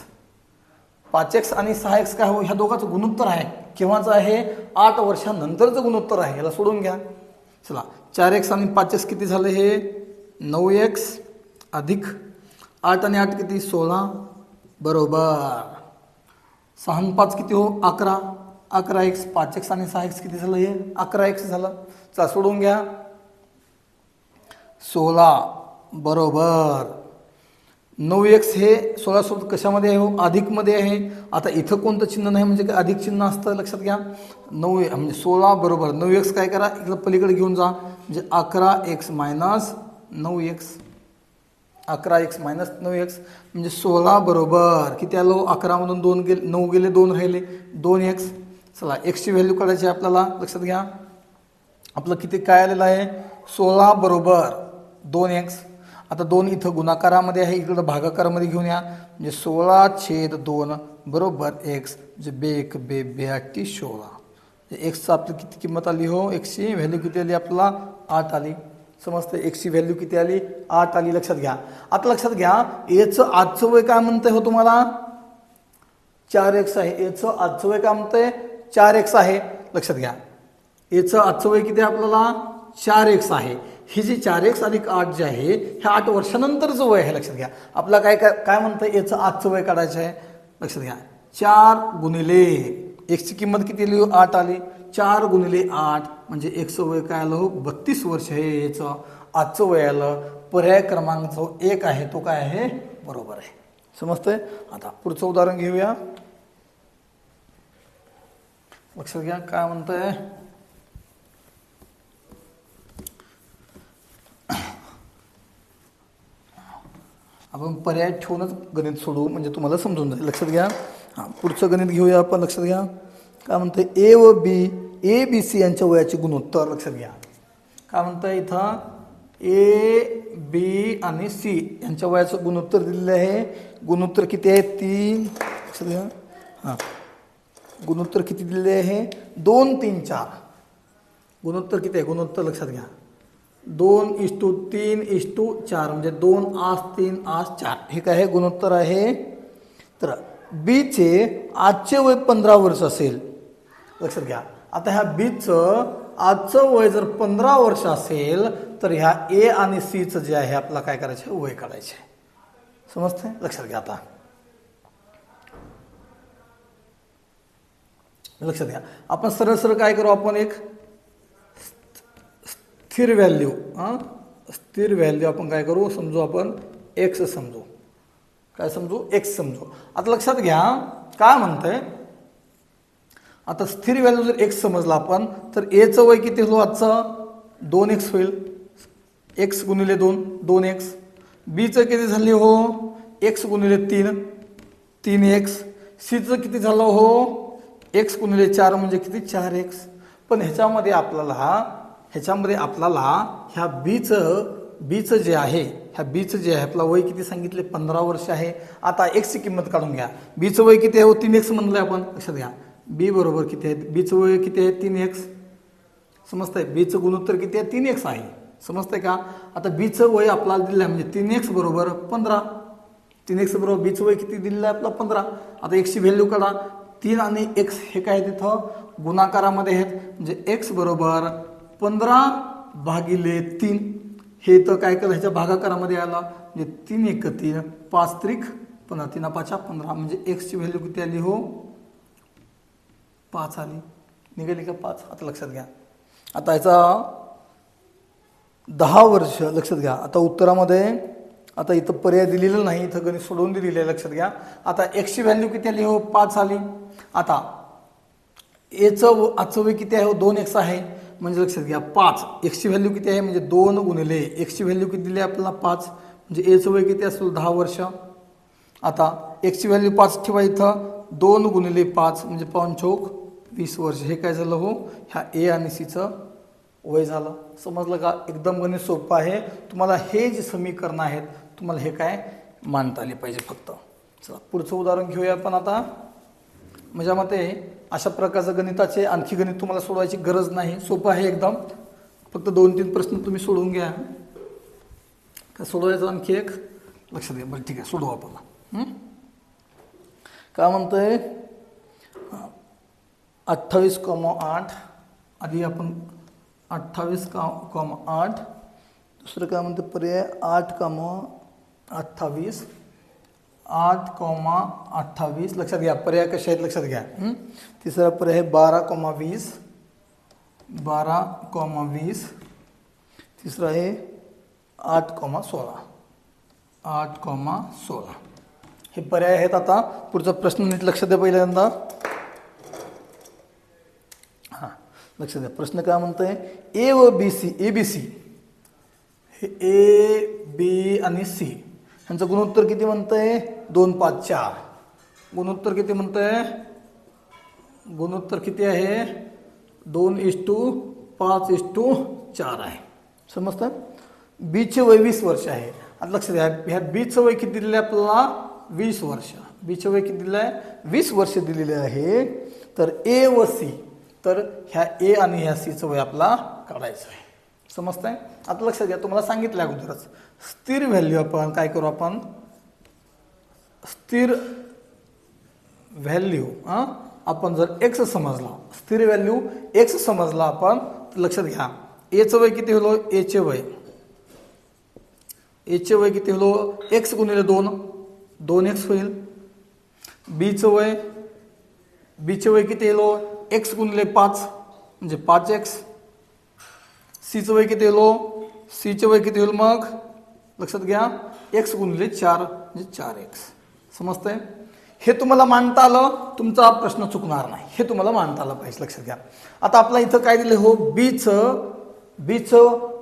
5x आणि 6x काय हो ह्या दोघांचं गुणोत्तर आहे. केव्हाचं आहे 8 वर्षानंतरचं गुणोत्तर आहे. याला सोडून घ्या. चला 4x आणि 5x किती झालं हे 9x अधिक 8 आणि 8 किती 16 बरोबर. 6 आणि 5 किती हो 11. 11x 5x आणि 6x किती झालं हे 11x झालं. चला सोडून घ्या. 16 बरोबर. 9x हे 16 सोबत कशामध्ये आहे हो अधिकमध्ये आहे. आता इथं कोणतं चिन्ह नाही म्हणजे काय अधिक चिन्ह असतं लक्षात घ्या. 9 म्हणजे 16 बरोबर 9x काय करा इकडं पलीकडे घेऊन जा म्हणजे 11x minus 9x. 11x minus 9x म्हणजे 16 बरोबर किती आलो 11 मधून 2 गेले 9 गेले 2 राहिले 2x. चला x ची व्हॅल्यू काढायची आपल्याला लक्षात घ्या. आपलं किती काय आलेलं आहे 16 बरोबर 2x. आता 2 इथं गुणाकारामध्ये आहे इकडं भागाकारामध्ये घेऊन या म्हणजे 16/2 बरोबर x म्हणजे बेक बे बेआटी 16. एक्सचं आपली किती किंमत आली हो एक्सची व्हॅल्यू किती आली आपल्याला 8 आली. समजतं एक्सची व्हॅल्यू किती आली 8 आली. लक्षात घ्या. आता लक्षात घ्या एचं आजचं वय काय म्हणतंय हो तुम्हाला 4x आहे. एचं आजचं वय काय म्हणतंय 4x आहे. लक्षात घ्या एचं आजचं वय किती आहे आपल्याला 4x आहे. ही जी 4x अधिक 8 जे आहे हे 8 वर्षानंतरचं वय आहे. लक्षात घ्या. आपला काय काय काय म्हणतं याचं आजचं वय काढायचं आहे. लक्षात घ्या 4 गुणिले एक्सची किंमत किती आली 8 आली 4 गुणिले 8 म्हणजे एक्सचं वय काय आलं हो 32 वर्ष हे याचं आजचं वय आलं. पर्याय क्रमांक जो 1 आहे तो काय आहे बरोबर आहे. समजतंय. आता पुढचं उदाहरण घेऊया. लक्षात घ्या काय म्हणतंय आपण पर्याय ठेवूनच गणित सोडवू म्हणजे तुम्हाला समजून जाईल. लक्षात घ्या. हां पुढचं गणित घेऊया आपण. लक्षात घ्या काय म्हणतंय ए व बी ए बी सी यांच्या वयाचे गुणोत्तर. लक्षात घ्या काय म्हणतंय इथं ए बी आणि सी यांच्या वयाचं गुणोत्तर दिलेलं आहे. गुणोत्तर किती आहे 3. लक्षात घ्या. हां गुणोत्तर किती दिलेले आहे 2 3 4. गुणोत्तर किती आहे गुणोत्तर लक्षात घ्या 2:3:4 म्हणजे 2:3:4 हे काय आहे गुणोत्तर आहे. तर बीचे आजचे वय 15 वर्ष असेल. लक्षात घ्या. आता ह्या बीचं आजचं वय जर 15 वर्ष असेल तर ह्या ए आणि सीचं जे आहे आपल्याला काय करायचं वय काढायचे. समजतंय. लक्षात घ्या. आता लक्षात घ्या आपण सरळ सरळ काय करू आपण एक स्थिर व्हॅल्यू स्थिर व्हॅल्यू आपण काय करू समजू आपण एक्स समजू. काय समजू एक्स समजू. आता लक्षात घ्या काय म्हणतंय आता स्थिर व्हॅल्यू जर एक्स समजला आपण तर एचं वय किती होईल आजचं 2x होईल. x गुणिले 2 2x. बीचं किती झाले हो x गुणिले 3 3x. सीचं किती झालं हो x गुणिले 4 म्हणजे किती 4x. पण ह्याच्यामध्ये आपल्याला ह्या बीचं जे आहे ह्या बीचं जे आहे आपलं वय किती सांगितले 15 वर्ष आहे. आता एक्सची किंमत काढून घ्या. बीचं वय किती आहे हो 3x म्हणलंय आपण. लक्षात घ्या बी बरोबर किती आहे बीचं वय किती आहे 3x. समजतंय. बीचं गुणोत्तर किती आहे 3x आहे. समजतंय का. आता बीचं वय आपल्याला दिलं आहे म्हणजे 3x बरोबर 15. 3x बरोबर बीचं वय किती दिलेलं आहे आपला 15. आता एक्सची व्हॅल्यू काढा 3 आणि x हे काय तिथं गुणाकारामध्ये आहेत म्हणजे x बरोबर 15/3 हे तर काय केलं ह्याच्या भागाकारामध्ये आला म्हणजे 3 1 3 5 3 15 3 5 15 म्हणजे एक्सची व्हॅल्यू किती आली हो 5 आली. निघाली का 5. आता लक्षात घ्या. आता ह्याचा 10 वर्ष लक्षात घ्या. आता उत्तरामध्ये आता इथं पर्याय दिलेलं नाही इथं गणित सोडवून दिलेलं आहे. लक्षात घ्या. आता एक्सची व्हॅल्यू किती आली हो 5 आली. आता एचं आजचं वय किती आहे हो 2x आहे म्हणजे लक्षात घ्या 5. एक्सची व्हॅल्यू किती आहे म्हणजे 2 गुणिले एक्सची व्हॅल्यू किती दिली आपल्याला 5 म्हणजे एचं वय किती असेल 10 वर्ष. आता एक्सची व्हॅल्यू 5 ठेवा इथं 2 गुणिले 5 म्हणजे 5 चौक 20 वर्ष. हे काय झालं हो ह्या ए आणि सीचं वय झालं. समजलं का. एकदम गणित सोपं आहे. तुम्हाला हे जे समीकरण आहेत तुम्हाला हे काय मांडता आले पाहिजे फक्त. चला पुढचं उदाहरण घेऊया आपण. आता माझ्या मते अशा प्रकारचं गणिताचे आणखी गणित तुम्हाला सोडवायची गरज नाही. सोपं आहे एकदम. फक्त 2-3 प्रश्न तुम्ही सोडवून घ्या. काय सोडवायचं आणखी एक लक्षात घ्या. बरं ठीक आहे सोडवू आपण. काय म्हणतंय 28,8 आधी आपण 28,8 दुसरं काय म्हणतं पर्याय 8,28 8,28 लक्षात घ्या. पर्याय कसे आहेत लक्षात घ्या. तिसरा पर्याय आहे 12,20. 12,20. तिसरा आहे 8,16. 8,16 हे पर्याय आहेत. आता पुढचा प्रश्न नीट लक्ष द्या पहिल्यांदा. हां लक्ष द्या. प्रश्न काय म्हणतोय, ए व B C, A B C हे ए बी आणि सी ह्यांचं गुणोत्तर किती म्हणतंय 2, 5, 4. गुणोत्तर किती म्हणतंय, गुणोत्तर किती आहे 2:5:4 आहे. समजतं. बीचे वय 20 वर्ष आहे. आता लक्ष द्या, ह्या बीचं वय किती दिलं आहे आपल्याला 20 वर्ष. बीचं वय किती दिलं आहे 20 वर्ष दिलेले आहे. तर ए व सी, तर ह्या ए आणि ह्या सीचं वय आपला काढायचं आहे. समजतंय. आता लक्षात घ्या, तुम्हाला सांगितलं अगोदरच स्थिर व्हॅल्यू आपण काय करू, आपण स्थिर व्हॅल्यू आपण जर एक्स समजला, स्थिर व्हॅल्यू एक्स समजला आपण, तर लक्षात घ्या एचं वय किती होलो, एचे वय किती होलो x गुणिले 2, 2x होईल. बीचं वय किती होलो x गुणिले 5 म्हणजे 5x. सीचं वय किती होलो, सीचं वय किती होईल मग लक्षात घ्या x गुणिले 4 म्हणजे 4x. समजतंय. हे तुम्हाला मांडता आलं, तुमचा हा प्रश्न चुकणार नाही. हे तुम्हाला मांडता आलं पाहिजे. लक्षात घ्या. आता आपला इथं काय दिलं हो, बीचं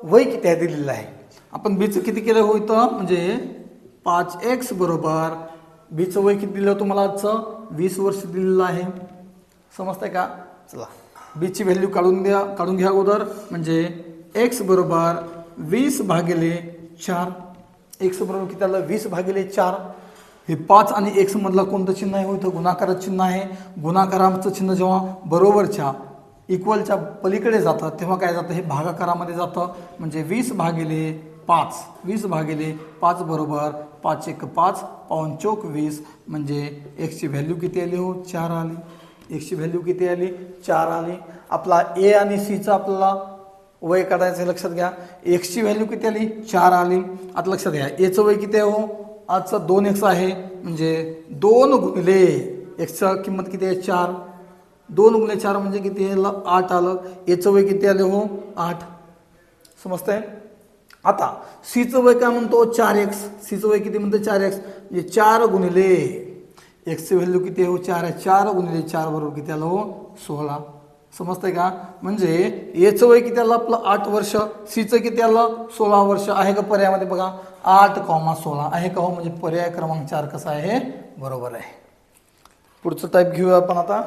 वय किती आहे दिलेलं आहे. आपण बीचं किती केलं हो इथं, म्हणजे 5x बरोबर बीचं वय किती दिलं तुम्हाला आजचं 20 वर्ष दिलेलं आहे. समजतंय का. चला बीची व्हॅल्यू काढून घ्या अगोदर. म्हणजे x बरोबर 20/4. x बरोबर किती आलं 20/4. हे 5 आणि x मधला कोणतं चिन्ह आहे हो, इथं गुणाकाराचं चिन्ह आहे. गुणाकाराचं चिन्ह जेव्हा बरोबरच्या इक्वलच्या पलीकडे जातं तेव्हा काय जातं, हे भागाकारामध्ये जातं. म्हणजे 20/5. 20/5 बरोबर 5 × 5 = 20. म्हणजे x ची व्हॅल्यू किती आली हो 4 आली. x ची व्हॅल्यू किती आली 4 आली. आपला ए आणि सीचा आपल्याला वय काढायचं आहे. लक्षात घ्या x ची व्हॅल्यू किती आली 4 आली. आता लक्षात घ्या एचं वय किती आहे हो, आजचा 2x आहे. म्हणजे 2 गुणिले एक्सचा किंमत किती आहे 4. 2 गुणिले 4 म्हणजे किती आहे 8 आलं. याचं वय किती आले हो 8. समजतंय. आता सीचं वय काय म्हणतो 4x. सीचं वय किती म्हणतो 4x. म्हणजे 4 गुणिले एक्सची व्हॅल्यू किती आहे हो 4 आहे. 4 गुणिले 4 बरोबर किती आलं हो 16. समजतंय का. म्हणजे याचं वय किती आलं आपलं 8 वर्ष. सीचं किती आलं 16 वर्ष. आहे का पर्यायामध्ये बघा 8,16 आहे का हो. म्हणजे पर्याय क्रमांक 4 कसा आहे बरोबर आहे. पुढचं टाईप घेऊया आपण आता.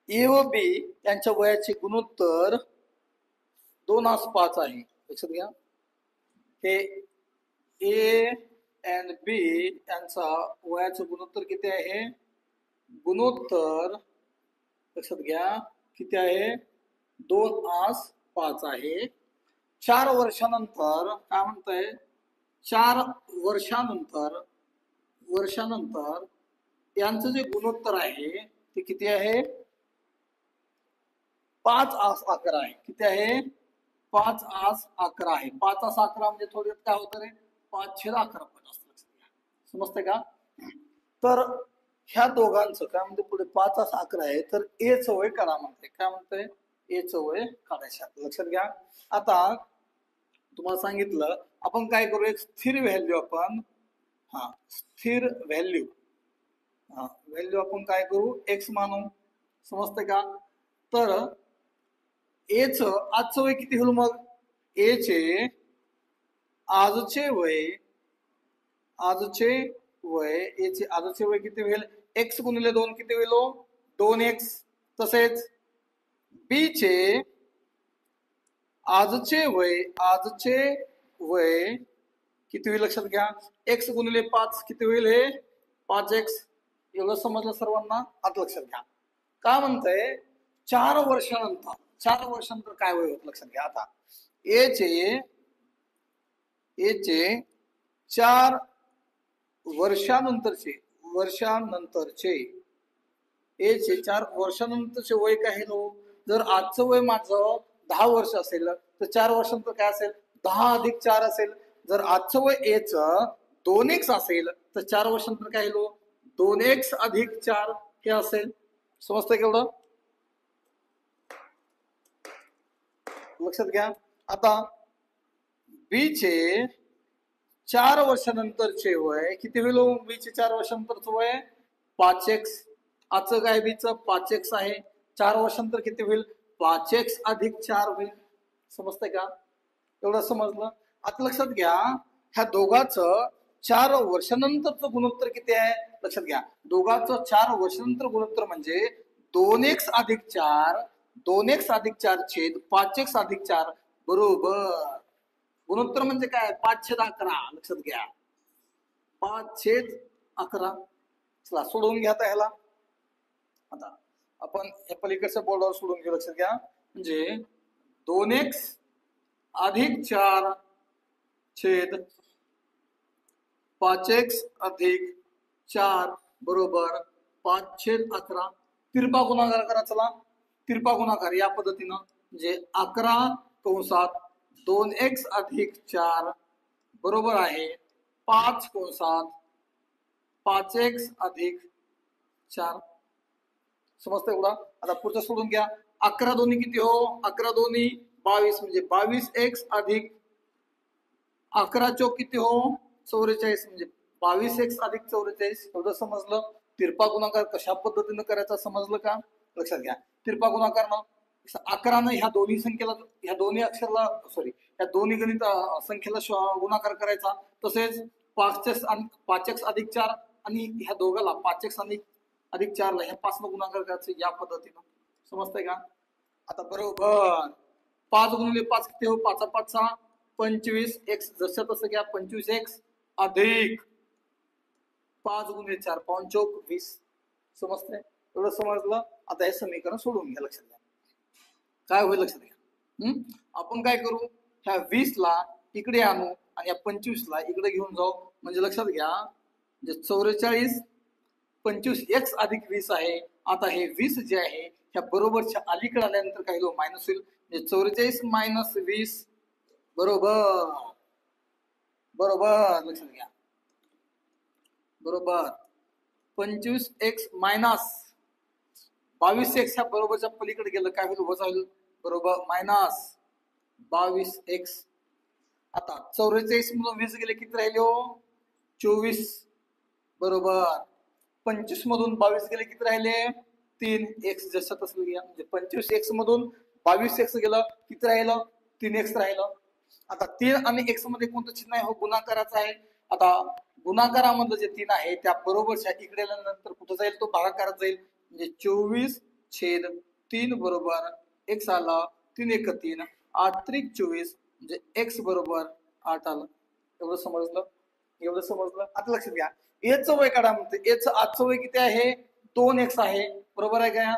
ए व बी यांच्या वयाचे गुणोत्तर 2:5 आहे. लक्षात घ्या हे ए अँड बी यांचा वयाचं गुणोत्तर किती आहे. गुणोत्तर लक्षात घ्या किती आहे 2:5 आहे. 4 वर्षानंतर काय म्हणतंय 4 वर्षानंतर यांचं जे गुणोत्तर आहे ते किती आहे 5:11 आहे. किती आहे 5:11 आहे. 5:11 म्हणजे थोडक्यात काय होतं रे 5/11 पण असतं. समजतंय का. तर ह्या दोघांचं काय म्हणते पुढे 5:11 आहे. तर एचं वय काढा म्हणते. काय म्हणतंय एचं वय काढायचं. लक्षात घ्या. आता तुम्हाला सांगितलं आपण काय करू, एक स्थिर व्हॅल्यू आपण स्थिर व्हॅल्यू आपण काय करू x मानू. समजतंय का. तर एचं आजचं वय किती होईल मग एचे आजचे वय किती होईल x गुणिले 2 किती होईल 2x. तसेच बी चे आजचे वय किती होईल लक्षात घ्या x गुणिले 5 किती होईल हे 5x. एवढं समजलं सर्वांना. आता लक्षात घ्या काय म्हणतंय 4 वर्षानंतर काय वय होत लक्षात घ्या. आता एचे 4 वर्षानंतरचे एचे 4 वर्षानंतरचे वय काय आहे नो. जर आजचं वय माझं 10 वर्ष असेल तर 4 वर्षानंतर काय असेल 10 + 4 असेल. जर आजचं वय एचं 2x असेल तर 4 वर्षानंतर काय लो 2x अधिक 4 हे असेल. समजतंय केवढं? लक्षात घ्या. आता बी चे 4 वर्षानंतरचे वय किती होईल? बी चे 4 वर्षानंतरचं वय 5x. आजचं काय बीचं 5x आहे. 4 वर्षानंतर किती होईल? 5x अधिक 4 होईल. समजतंय का? एवढं समजलं. आता लक्षात घ्या, ह्या दोघांचं 4 वर्षानंतरचं गुणोत्तर किती आहे? लक्षात घ्या, दोघांचं 4 वर्षानंतर गुणोत्तर म्हणजे 2x अधिक 4, 2x अधिक 4 छेद 5x अधिक 4 बरोबर. गुणोत्तर म्हणजे काय? 5/11. लक्षात घ्या, 5/11. चला सोडवून घ्या आता ह्याला. आता आपण या पलीकडच्या बोर्डावर सोडून घेऊ. लक्षात घ्या, म्हणजे 2x अधिक 4 छेद 5x अधिक 4 बरोबर 5/11. तिरपा गुणाकार करा. चला तिरपा गुणाकार या पद्धतीनं, म्हणजे 11 कंसात 2x अधिक 4 बरोबर आहे 5 कंसात 5x अधिक 4. समजतं एवढा? आता पुढचं सोडून घ्या. 11 दोन्ही किती हो? 11 दोन्ही 22, म्हणजे 22x अधिक 11 चौक किती हो? 44, म्हणजे 22x अधिक 44. एवढं समजलं? तिरपा गुणाकार कशा पद्धतीनं करायचा समजलं का? लक्षात घ्या, तिरपा गुणाकार 11 ह्या दोन्ही संख्येला, ह्या दोन्ही अक्षराला ह्या दोन्ही गणित संख्येला गुणाकार करायचा. तसेच 5x अधिक 4 आणि ह्या दोघाला 5x अधिक 4 ला ह्या 5 न गुणाकार करायचं या पद्धतीनं. समजतंय का? आता बरोबर 5 गुणिले 5 किती हो? 5 5 6 25x. जसं तसं घ्या, 25x अधिक 5 गुणिले 4 5 चौक 20. समजतंय? एवढं समजलं? आता हे समीकरण सोडून घ्या. लक्षात घ्या काय होईल. लक्षात घ्या, आपण काय करू, ह्या 20 ला इकडे आणू आणि या 25 ला इकडे घेऊन जाऊ. म्हणजे लक्षात घ्या, म्हणजे 44 25x अधिक 20 आहे. आता हे 20 जे आहे ह्या बरोबरच्या अलीकडे आल्यानंतर काही मायनस होईल. म्हणजे 44 मायनस 20 बरोबर बरोबर. लक्षात घ्या, बरोबर 25x मायनस 22x ह्या बरोबरच्या पलीकडे गेलं काय होईल? वजा होईल. बरोबर मायनस 22x. आता 44 मधून 20 गेले किती राहिले हो? 24 बरोबर. 25 मधून 22 गेले किती राहिले? 3x. जसं तसं घ्या, म्हणजे 25x मधून 22x गेलं किती राहिलं? 3x राहिलं. आता 3 आणि x मध्ये कोणतं चिन्ह आहे हो? गुणाकाराचं आहे. आता गुणाकारामधलं जे 3 आहे त्या बरोबरच्या इकडे नंतर कुठं जाईल? तो भागाकारात जाईल. म्हणजे 24/3 बरोबर x आला 3 1 3 8 त्रिक 24, म्हणजे x बरोबर 8 आलं. एवढं समजलं? एवढं समजलं? आता लक्षात घ्या, एचं वय काढा म्हणते. एचं आजचं वय किती आहे? 2x आहे. बरोबर आहे का?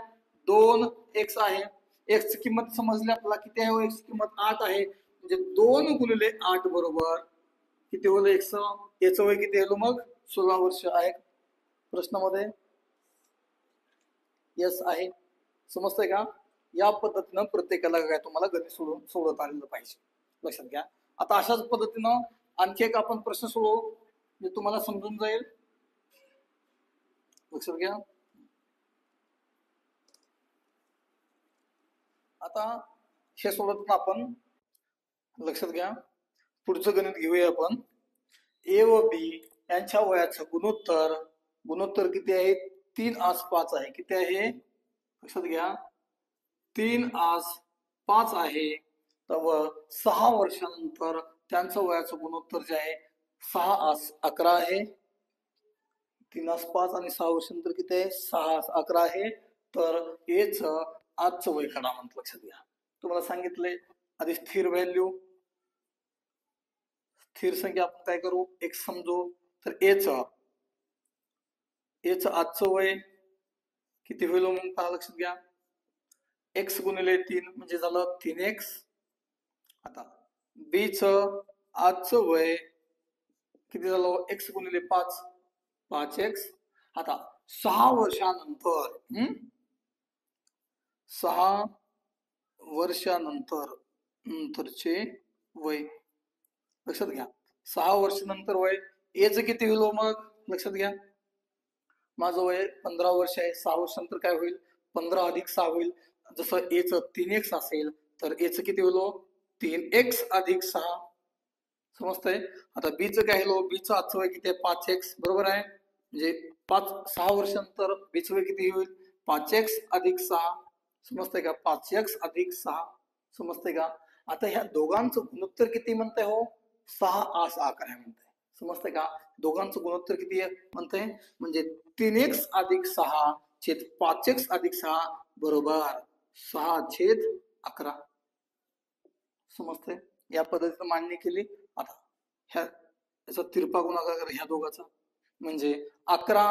2x आहे. x ची किंमत समजली आपल्याला किती आहे? x ची किंमत 8 आहे. म्हणजे 2 गुणिले 8 बरोबर किती होईल? x. याचं वय किती आहे मग? 16 वर्ष आहे. प्रश्नामध्ये यस आहे. समजतंय का? या पद्धतीनं प्रत्येकाला काय तुम्हाला गणित सोडवता आलेलं पाहिजे. लक्षात घ्या. आता अशाच पद्धतीनं आणखी एक आपण प्रश्न सोडवू, जे तुम्हाला समजून जाईल. लक्षात घ्या. आता हे सोडवताना आपण लक्षात घ्या, पुढचं गणित घेऊया आपण. ए व बी यांच्या वयाचं गुणोत्तर किती आहे? 3/5 आहे. किती आहे? लक्षात घ्या, 3/5 आहे. तर 6 वर्षानंतर त्यांचं वयाचं गुणोत्तर जे आहे 6/11 आहे. 3/5 आणि 6 वर्षानंतर किती आहे? 6/11 आहे. तर हेच आजचं वय काढा म्हणत. लक्षात घ्या, तुम्हाला सांगितलंय आधी स्थिर व्हॅल्यू, स्थिर संख्या आपण काय करू? x समजू. तर एचं आजचं वय किती होईल म्हणून पहा. लक्षात घ्या, x गुणिले 3 म्हणजे झालं 3x. आता b चं आजचं वय किती झालं? x गुणिले 5 5x. आता 6 वर्षानंतर 6 वर्षानंतरचे वय. लक्षात घ्या, 6 वर्षानंतर वय एच किती होईल मग? लक्षात घ्या, माझं वय 15 वर्ष आहे, 6 वर्षानंतर काय होईल, 15 अधिक 6 होईल. जसं एचं 3x असेल तर एचं किती होईल, 3x अधिक 6. समजतंय. आता बीचं काय होईल, बीचं आजचं वय किती आहे, 5x, बरोबर आहे. म्हणजे 6 वर्षानंतर बीचं वय किती होईल, 5x अधिक 6. समजतंय का, 5x अधिक 6. समजतंय का. आता ह्या दोघांचं गुणोत्तर किती म्हणताय, 6 म्हणताय. समजतंय का, दोघांचं गुणोत्तर किती आहे म्हणताय, म्हणजे 3x अधिक 6 छेद 5x अधिक 6 बरोबर 6/11. समजतंय. या पद्धतीने मांडणी केली. आता याचा तिरपा गुणाकार ह्या दोघांचा, म्हणजे 11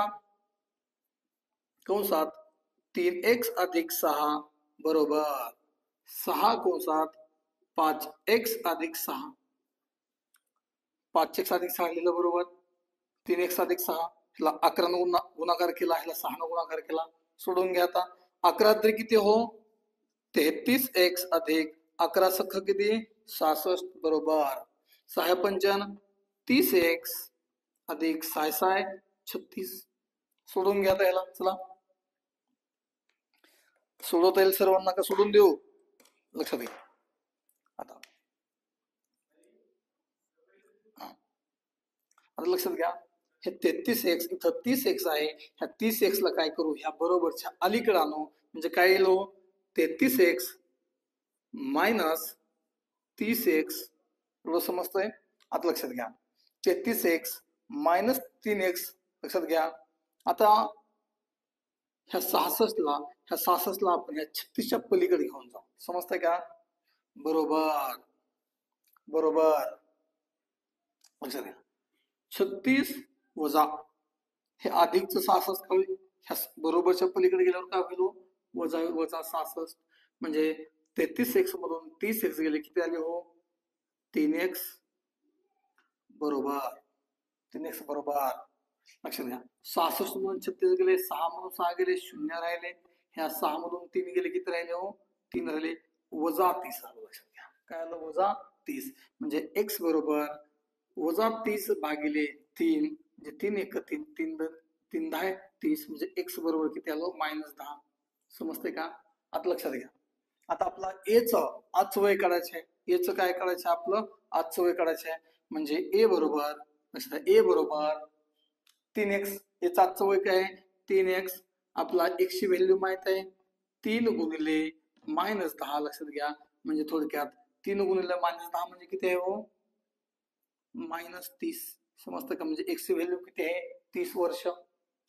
कंसात 3x अधिक 6 बरोबर 6 कंसात 5x अधिक 6. 5x अधिक 6 लिहिलं बरोबर, 3x अधिक 6 ह्याला 11 न गुणाकार केला, ह्याला 6 न गुणाकार केला. सोडून घ्या. आता 11 तरी किती 33x अधिक 11 सख्ख किती 66 बरोबर 6 पंचन 30x अधिक 6 36. सोडून घ्या याला. चला सोडवता येईल सर्वांना का सोडून देऊ, लक्षात घ्या. आता लक्षात घ्या, हे 33x इथं 30x आहे, ह्या 30x ला काय करू, ह्या बरोबरच्या अलीकडे आणू. म्हणजे काय येईल, 33x मायनस 30x. एवढं समजतंय. आता लक्षात घ्या, 33x मायनस 3x. लक्षात घ्या. आता ह्या 66 ला आपण ह्या 36च्या पलीकडे घेऊन जाऊ. समजतंय का, बरोबर बरोबर. लक्षात घ्या, 36 वजा हे अधिकचं 66 काय होईल, ह्या बरोबरच्या पलीकडे गेल्यावर काय होईल, वजा वजा 66. म्हणजे 33x मधून 30x गेले, किती आले 3x बरोबर 3x बरोबर. लक्षात घ्या, 66 मधून 36 गेले, 6 मधून 6 गेले, 0 राहिले. ह्या 6 मधून 3 गेले, किती राहिले 3 राहिले, वजा 30 आलं. लक्षात घ्या, काय आलं, वजा 30. म्हणजे x बरोबर वजा 30 भागिले 3, म्हणजे 3 1 3, 3 10 30, म्हणजे x बरोबर किती आलं, -10. समजते का. आता लक्षात घ्या, आता आपला एचं आजचं वय काढायचं आहे. एचं काय काढायचं, आपलं आजचं वय काढायचं आहे. म्हणजे ए बरोबर, लक्षात घ्या, ए बरोबर 3x. याचं आजचं वय काय आहे, 3x. आपला x ची व्हॅल्यू माहित आहे, 3 गुणिले -10. लक्षात घ्या, म्हणजे थोडक्यात 3 गुणिले -10 म्हणजे किती आहे, -30. समजतं का, म्हणजे x ची व्हॅल्यू किती आहे, 30 वर्ष.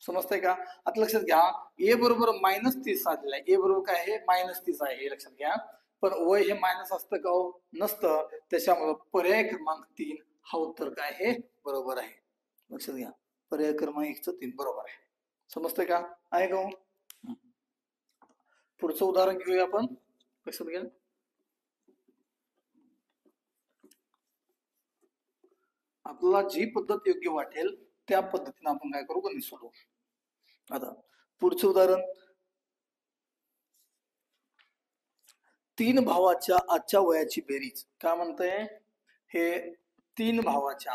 समजतंय का. आता लक्षात घ्या, ए बरोबर -30 आलेला आहे. ए बरोबर काय आहे, -30 आहे, हे लक्षात घ्या. पण वय हे मायनस असतं का, नसतं. त्याच्यामुळं पर्याय क्रमांक 3 हा उत्तर काय आहे, बरोबर आहे. लक्षात घ्या, पर्याय क्रमांक 3 बरोबर आहे. समजतंय का, आहे का. पुढचं उदाहरण घेऊया आपण. लक्षात घ्या, आपल्याला जी पद्धत योग्य वाटेल त्या पद्धतीने आपण काय करू, गणित सोडवू. आता पुढचं उदाहरण, 3 भावाच्या आजच्या वयाची बेरीज. काय म्हणतंय, हे 3 भावाचे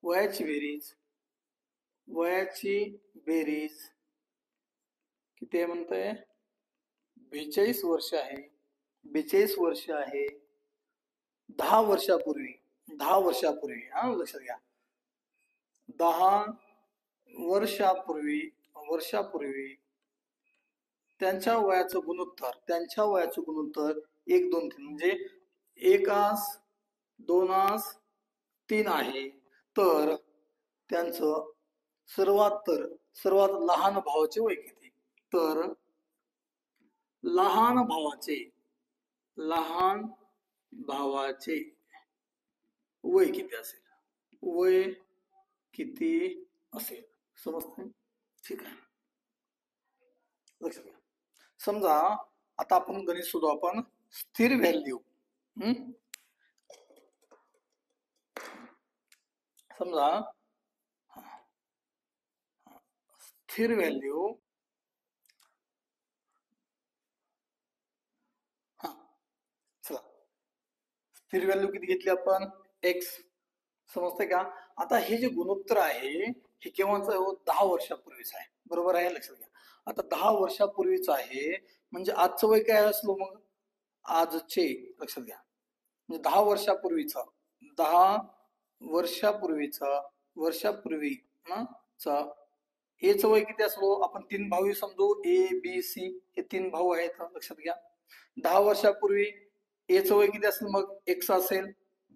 वयाची बेरीज किती आहे म्हणतंय, 42 वर्ष आहे. 42 वर्ष आहे. 10 वर्षापूर्वी हा, लक्षात घ्या, 10 वर्षापूर्वी त्यांच्या वयाचं गुणोत्तर 1 2 3, म्हणजे 1 2 3 आहे. तर त्यांचं सर्वात लहान भावाचे वय किती. तर लहान भावाचे वय किती असेल, समजतंय. ठीक आहे, लक्षात घ्या. समजा आता आपण गणित शोधू, आपण स्थिर व्हॅल्यू. समजा स्थिर व्हॅल्यू, चला स्थिर व्हॅल्यू किती घेतली आपण, x. समजतंय का? आता हे जे गुणोत्तर आहे हे केव्हाच आहे? 10 वर्षापूर्वीच आहे. बरोबर आहे, लक्षात घ्या. आता 10 वर्षापूर्वीच आहे म्हणजे आजचं वय काय असलो मग? आजचे, लक्षात घ्या, म्हणजे 10 वर्षापूर्वीचा, 10 वर्षापूर्वीचा, वर्षापूर्वी ना चा एचं वय किती असलो? आपण 3 भाऊ समजू, ए बी सी हे 3 भाऊ आहेत, लक्षात घ्या. 10 वर्षापूर्वी एचं वय किती असेल मग? एक्स असेल.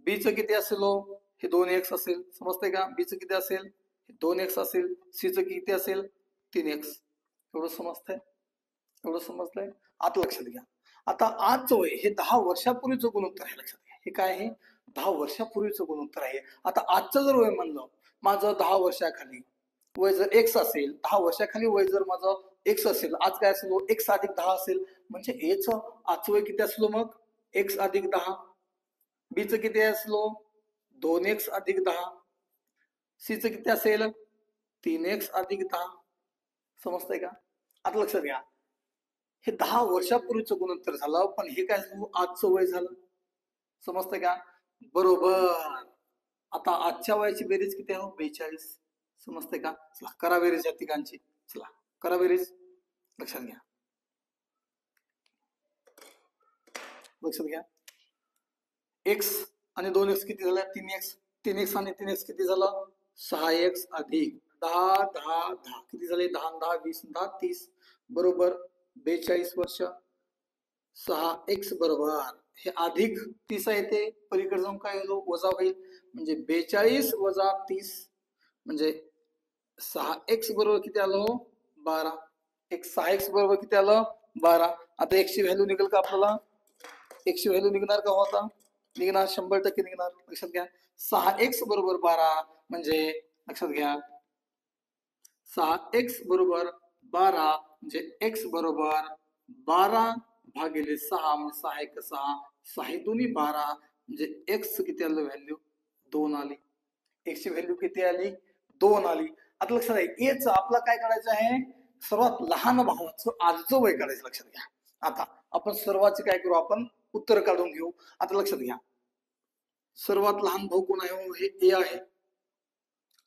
बीचं किती असेल हो? हे 2x असेल. समजतंय का? बीचं किती असेल? हे 2x असेल. सीचं किती असेल? 3x. एवढं समजतंय? एवढं समजलंय? आता लक्षात घ्या. आता आजचं वय हे 10 वर्षापूर्वीचं गुणोत्तर आहे, लक्षात घ्या. हे काय आहे? 10 वर्षापूर्वीचं गुणोत्तर आहे. आता आजचं जर वय म्हणलं माझं 10 वर्षाखाली वय जर एक्स असेल, 10 वर्षाखाली वय जर माझं एक्स असेल, आज काय असेल? एक्स अधिक 10 असेल. म्हणजे एचं आजचं वय किती असलो मग? एक्स अधिक 10. बीचं किती असलो? 2x अधिक 10. सीचं किती असेल? 3x अधिक 10. समजतंय का? आता लक्षात घ्या, हे 10 वर्षापूर्वीचं गुणोत्तर झालं, पण हे काय झालं? आजचं वय झालं. समजतंय का? बरोबर. आता आजच्या वयाची बेरीज किती आहे? 42. समजतंय का? चला करा बेरीज या तिघांची. चला करा बेरीज. लक्षात घ्या, लक्षात घ्या. एक्स आणि 2x किती झालं? 3x. 3x आणि 3x किती झालं? 6x अधिक 10, 10, 10 किती झाले? 10, 10, 20, 10, 30 बरोबर 42 वर्ष. 6x बरोबर हे अधिक 30 आहे, ते पलीकडे जाऊन काय होईल? वजा होईल. म्हणजे 42 वजा 30 म्हणजे 6x बरोबर किती आलं? 12. 6x बरोबर किती आलं? 12. आता x ची व्हॅल्यू निघेल का आपल्याला? x ची व्हॅल्यू निघणार का होता? निघणार, 100% निघणार. लक्षात घ्या, 6x बरोबर 12 म्हणजे लक्षात घ्या 6x बरोबर 12 म्हणजे x बरोबर 12/6 म्हणजे 6 1 6, 6 दोन्ही 12 म्हणजे x किती आलं? व्हॅल्यू 2 आली. x ची व्हॅल्यू किती आली? 2 आली. आता लक्षात आहे, एच आपला काय करायचं आहे? सर्वात लहान भावाचं आजचं वय काढायचं. लक्षात घ्या. आता आपण सर्वांचे काय करू? आपण उत्तर काढून घेऊ. आता लक्षात घ्या, सर्वात लहान भाऊ कोण आहे? हे ए आहे.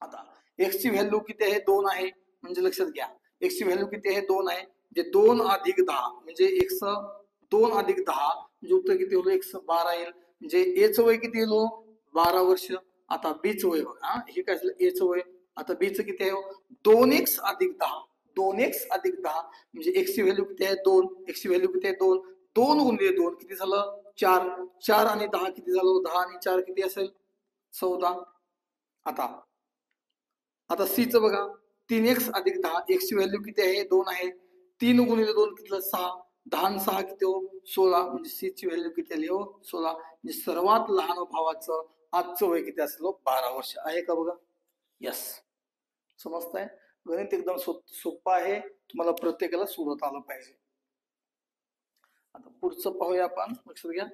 आता एक्स ची व्हॅल्यू किती आहे? 2 आहे. म्हणजे लक्षात घ्या, एक्स ची व्हॅल्यू किती आहे? 2 आहे. म्हणजे 2 अधिक 10 म्हणजे एक्स 2 अधिक 10 म्हणजे उत्तर किती होईल? एक्स 12 येईल. म्हणजे एचं वय किती येईल? 12 वर्ष. आता बीचं वय बघा, हे काय झालं? एचं वय. आता बीचं किती आहे? 2x अधिक 10. 2x अधिक 10 म्हणजे एक्स ची व्हॅल्यू किती आहे? 2. एक्स ची व्हॅल्यू किती आहे? 2. 2 गुणिले 2 किती झालं? 4. 4 आणि 10 किती झालं? 10 आणि 4 किती असेल? 14. आता आता सीचं बघा, 3x अधिक 10. एक्स ची व्हॅल्यू किती आहे? 2 आहे. 3 गुणिले 2 किती? 6. 10 आणि 6 किती हो? 16. म्हणजे सी ची व्हॅल्यू किती आली हो? 16. म्हणजे सर्वात लहान भावाचं आजचं वय किती असेल? 12 वर्ष आहे का बघा? यस. समजतंय? गणित एकदम सोपं आहे, तुम्हाला प्रत्येकाला सोडवता आलं पाहिजे. आता पुढचं पाहूया आपण. लक्षात घ्या,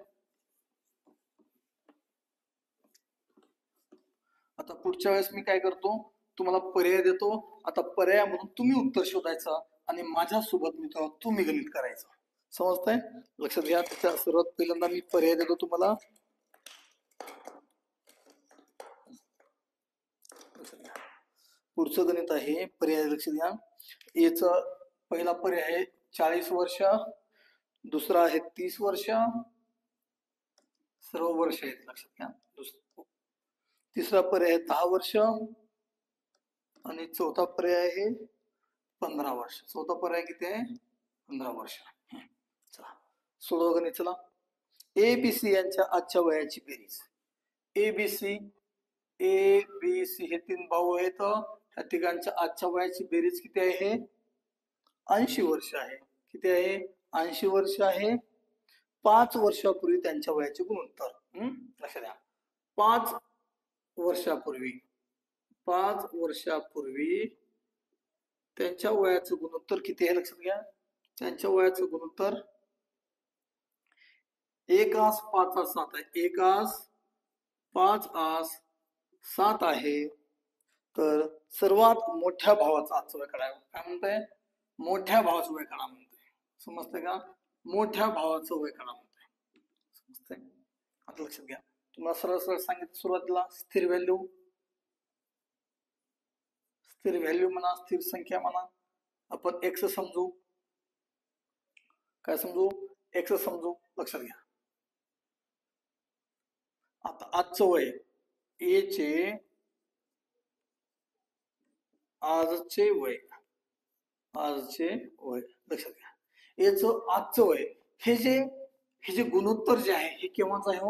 आता पुढच्या वेळेस मी काय करतो? तुम्हाला पर्याय देतो. आता पर्याय म्हणून तुम्ही उत्तर शोधायचं आणि माझ्यासोबत मित्रांनो तुम्ही गणित करायचं. समजतंय? लक्षात घ्या, त्याच्या सर्वात पहिल्यांदा मी पर्याय देतो तुम्हाला. पुढचं गणित आहे पर्याय. लक्षात घ्या, याचा पहिला पर्याय आहे 40 वर्ष, दुसरा आहे 30 वर्ष, सर्व वर्ष आहेत. लक्षात घ्या. तिसरा पर्याय आहे 10 वर्ष आणि चौथा पर्याय आहे 15 वर्ष. चौथा पर्याय किती आहे? 15 वर्ष. चला सोडवा गणित. चला, ए बी सी यांच्या आजच्या वयाची बेरीज. A B C, A B C हे 3 भाऊ आहेत. त्या तिघांच्या आजच्या वयाची बेरीज किती आहे? 80 वर्ष आहे. किती आहे? 80 वर्ष आहे. 5 वर्षापूर्वी त्यांच्या वयाचे गुणोत्तर. लक्षात द्या, 5 वर्षापूर्वी, 5 वर्षापूर्वी त्यांच्या वयाचं गुणोत्तर किती आहे? लक्षात घ्या, त्यांच्या वयाचं गुणोत्तर 1 आस 5 आस 7 आहे. 1 आस 5 आस 7 आहे. तर सर्वात मोठ्या भावाचा आजचं वय काढावं. काय म्हणताय? मोठ्या भावाचं वय काढा म्हणतोय. समजतंय का? मोठ्या भावाचं वय काढा म्हणतोय. समजतंय? आता लक्षात घ्या, तुम्हाला सरळ सरळ सांगितलं सुरुवातीला स्थिर व्हॅल्यू म्हणा, स्थिर संख्या म्हणा, आपण एक्स समजू. काय समजू? एक्स समजू. लक्षात घ्या. आता आजचं वय ए चे आजचे वय लक्षात घ्या. याचं आजचं वय हे जे गुणोत्तर जे आहे हे केव्हाचं आहे?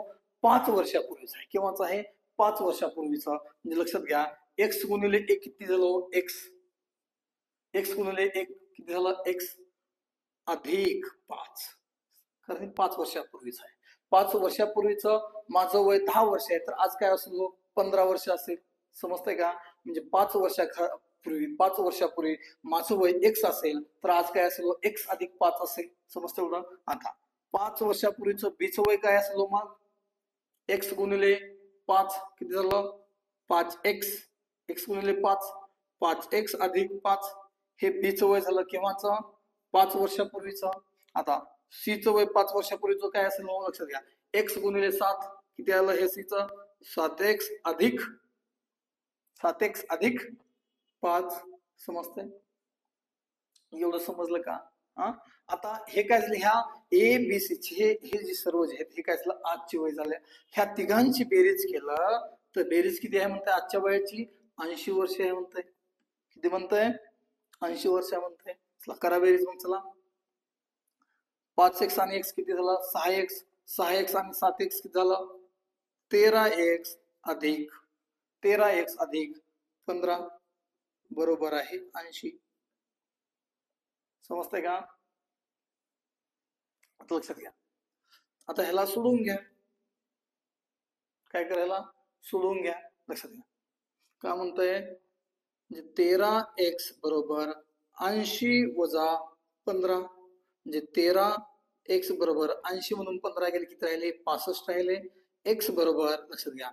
5 वर्षापूर्वीच आहे. केव्हाचं आहे? 5 वर्षापूर्वीचा. म्हणजे लक्षात घ्या, एक्स गुणिले एक किती झालं? एक्स गुणिले एक किती झालं? एक्स अधिक 5. कारण 5 वर्षापूर्वीच आहे. 5 वर्षापूर्वीचं माझं वय 10 वर्ष आहे, तर आज काय असेल? 15 वर्ष असेल. समजतंय का? म्हणजे 5 वर्षापूर्वी माझं वय एक्स असेल, तर आज काय असेल? एक्स अधिक 5 असेल. समजतं एवढं? आता 5 वर्षापूर्वीचं बीचं वय काय असेल? मग एक्स गुणिले 5 किती झालं? 5x. एक्स गुणिले 5x अधिक 5 हे बीचं वय झालं. केव्हाचं? 5 वर्षापूर्वीचं. आता सीचं वय 5 वर्षापूर्वीचं काय असेल? मग लक्षात घ्या, एक्स गुणिले 7 किती आलं? हे सीचं 7x अधिक 5. समजतंय? एवढं समजलं का? आता हे काय झालं? ह्या ए बी सी हे जे सर्व जे आहेत हे काय झालं? आजची वय झाले. ह्या तिघांची बेरीज केलं तर बेरीज किती आहे म्हणताय? आजच्या वयाची 80 वर्ष आहे म्हणताय. किती म्हणताय? 80 वर्ष आहे म्हणताय. चला करा बेरीज मग. चला 5x आणि x किती झाला? 6x. 6x आणि 7x किती झालं? 13x अधिक 15 बरोबर आहे 80. समजतंय का? आता लक्षात घ्या. आता ह्याला सोडून घ्या. काय करायला? सोडून घ्या. लक्षात घ्या का म्हणतोय? म्हणजे 13x बरोबर 80 वजा 15. म्हणजे 13x बरोबर 80 म्हणून 15 गेले किती राहिले? 65 राहिले. x बरोबर लक्षात घ्या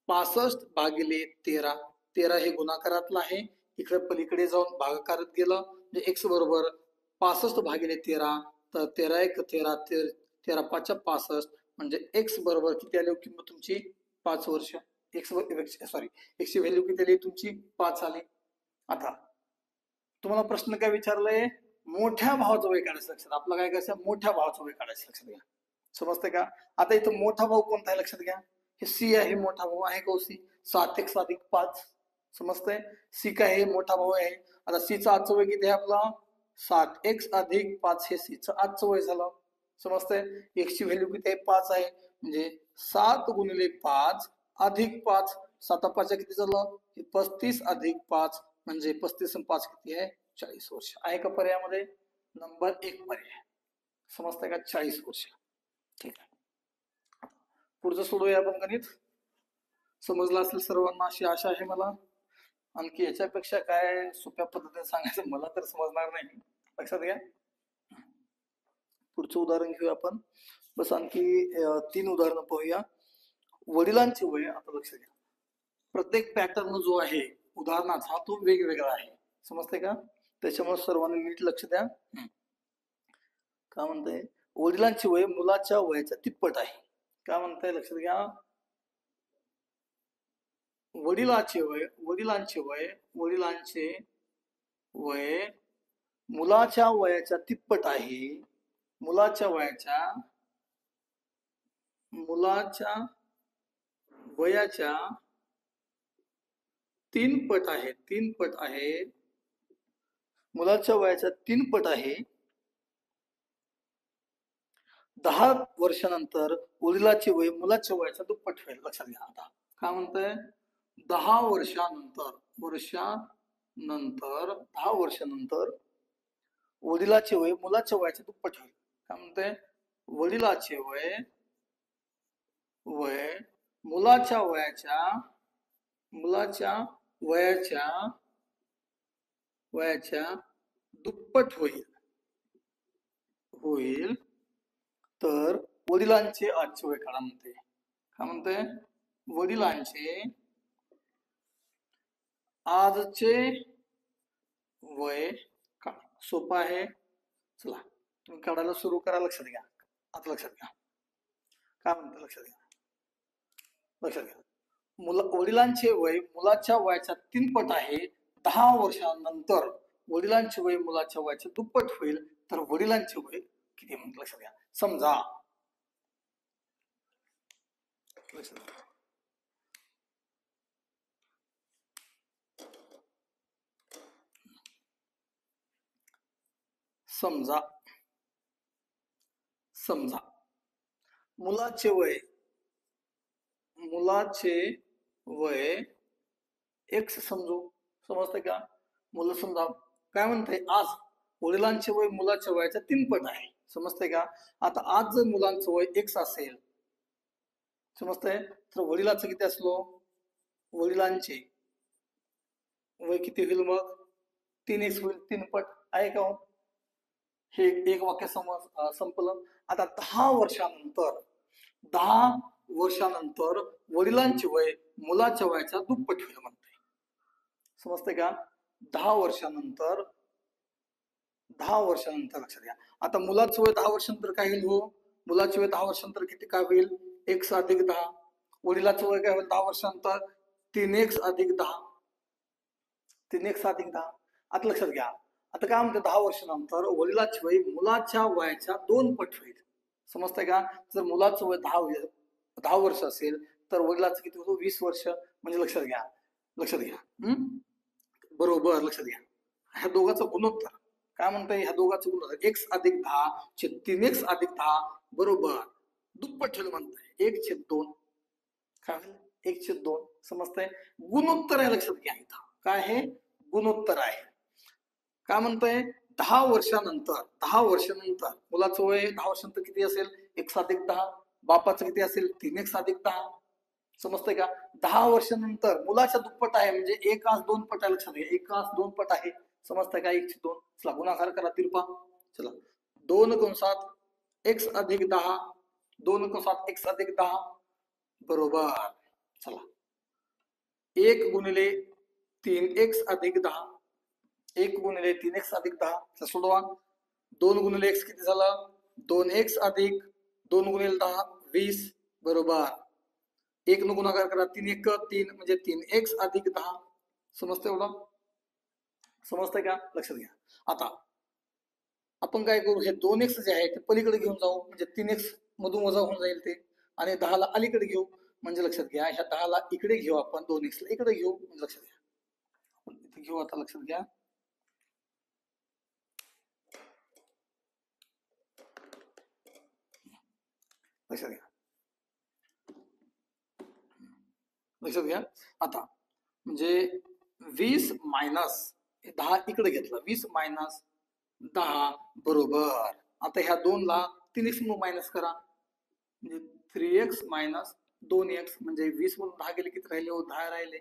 65 भागिले 13. 13 हे गुणाकारातलं आहे, इकडे पलीकडे जाऊन भागाकारात गेलं. म्हणजे x बरोबर 65 भागिले 13. तर 13 1 13, 13 5 65. म्हणजे x बरोबर किती आली किंमत तुमची? 5 वर्ष. एक्स ची व्हॅल्यू किती आली तुमची? 5 आली. आता तुम्हाला प्रश्न काय विचारलाय? मोठ्या भावाचं वय काढायचं. लक्षात आपलं काय करायचं? मोठ्या भावाचं वय काढायचं. लक्षात घ्या. समजतंय का? आता इथं मोठा भाऊ कोणता आहे? लक्षात घ्या, हे सी आहे. मोठा भाऊ आहे का? सी 7x अधिक 5. समजतंय? सी काय आहे? मोठा भाऊ आहे. आता सीचं आजचं वय किती आहे आपला? 7x अधिक 5 हे सीचं आजचं वय झालं. समजतंय? एक्स ची व्हॅल्यू किती आहे? 5 आहे. म्हणजे 7 गुणिले 5 अधिक 5. 7 5 किती झालं? 35 अधिक 5 म्हणजे 35 आणि 5 किती आहे? 40 वर्ष. आहे का पर्यायामध्ये? नंबर 1 पर्याय. समजतंय का? 40 वर्ष. ठीक आहे. पुढचं सोडूया आपण गणित. समजलं असेल सर्वांना अशी आशा आहे मला. आणखी याच्यापेक्षा काय सोप्या पद्धतीने सांगायचं मला तर समजणार नाही. लक्षात घ्या. पुढचं उदाहरण घेऊया आपण. बस आणखी 3 उदाहरणं पाहूया. वडिलांचे वय. आता लक्षात घ्या, प्रत्येक पॅटर्न जो आहे उदाहरणाचा तो वेगवेगळा आहे. समजते का? त्याच्यामुळे सर्वांनी नीट लक्ष द्या. काय म्हणताय? वडिलांचे वय मुलाच्या वयाच्या तिप्पट आहे. काय म्हणताय? लक्षात घ्या. वडिलांचे वय मुलाच्या वयाच्या तिप्पट आहे. मुलाच्या वयाच्या 3 पट आहे. मुलाच्या वयाच्या 3 पट आहे. 10 वर्षानंतर वडिलाचे वय मुलाच्या वयाच्या दुप्पट होईल. लक्षात घ्या. आता काय म्हणतंय? 10 वर्षानंतर 10 वर्षानंतर वडिलाचे वय मुलाच्या वयाच्या दुप्पट होईल. काय म्हणतंय? वडिलाचे वय मुलाच्या वयाच्या दुप्पट होईल तर वडिलांचे आजचे वय काढा म्हणते. काय म्हणते? वडिलांचे आजचे वय काढा. सोपं आहे. चला तुम्ही काढायला सुरू करा. लक्षात घ्या. आता लक्षात घ्या काय म्हणते? लक्षात घ्या. लक्षात घ्या, वडिलांचे वय मुलाच्या वयाच्या 3 पट आहे. 10 वर्षानंतर वडिलांचे वय मुलाच्या वयाचे दुप्पट होईल, तर वडिलांचे वय किती म्हणतात लक्षात घ्या. समजा समजा समजा मुलाचे वय एक्स समजू, समजतंय का. मुलं समजा काय म्हणते, आज वडिलांचे वय मुलाच्या वयाच्या 3 पट आहे, समजतंय का. आता आज जर मुलांचं वय एक्स असेल, समजतंय, तर वडिलाचं किती असलो, वडिलांचे वय किती होईल मग 3x होईल, 3 पट आहे का. हे एक वाक्य संपलं. आता 10 वर्षानंतर वडिलांचे वय मुलाच्या वयाच्या दुप्पट होईल म्हणते, समजते का. 10 वर्षानंतर लक्षात घ्या. आता मुलाचं वय 10 वर्षानंतर काय होईल हो, मुलाचे वय 10 वर्षानंतर किती काय होईल, x अधिक 10. वडिलाचं वय काय होईल 10 वर्षानंतर 3x अधिक 10, 3x अधिक 10. आता लक्षात घ्या, आता काय म्हणते 10 वर्षानंतर वडिलाचे वय मुलाच्या वयाच्या 2 पट होईल, समजतंय का. जर मुलाचं वय 10 वर्ष असेल तर वडिलाचं किती होतं 20 वर्ष, म्हणजे लक्षात घ्या बरोबर. लक्षात घ्या, ह्या दोघांचं गुणोत्तर काय म्हणताय, ह्या दोघांचं गुणोत्तर x अधिक 10 चे 3x अधिक 10 बरोबर दुप्पट होईल म्हणताय 1/2. काय होईल 1/2, समजतंय. गुणोत्तर आहे, लक्षात घ्या, इथं काय आहे गुणोत्तर आहे. काय म्हणतंय 10 वर्षानंतर मुलाचं वय 10 वर्षानंतर किती असेल, x अधिक 10. बापाचं किती असेल 3x अधिक 10, समजतंय का. 10 वर्षानंतर मुलाच्या दुप्पट आहे, म्हणजे 1/2 पट आहे, लक्षात घ्या 1/2 पट आहे, समजतंय का. 1/2 चला गुणाकार करा तिरपा, चला 2 x अधिक 10 2 x अधिक 10 बरोबर. चला 1 गुणिले 3x अधिक 10 1 गुणिले 3x अधिक 10 सोडवा. 2 गुणिले x किती झालं 2x अधिक 2 गुणिले 10 20 बरोबर. 1 न गुणाकार करा 3 1 3 म्हणजे 3x अधिक 10, समजतंय एवढं, समजतंय का. लक्षात घ्या, आता आपण काय करू, हे 2x जे आहे ते पलीकडे घेऊन जाऊ, म्हणजे 3x मधून वजा होऊन जाईल ते, आणि 10 ला अलीकडे घेऊ, म्हणजे लक्षात घ्या ह्या 10 ला इकडे घेऊ आपण, 2x ला इकडे घेऊ, म्हणजे लक्षात घ्या आपण इथे घेऊ. आता लक्षात घ्या, लक्षात घ्या आता, म्हणजे 20 मायनस 10 इकडे घेतला, 20 मायनस 10 बरोबर. आता ह्या 2 ला 3x म्हणून मायनस करा, म्हणजे 3x मायनस 2x, म्हणजे 20 म्हणून 10 गेले किती राहिले हो 10 राहिले.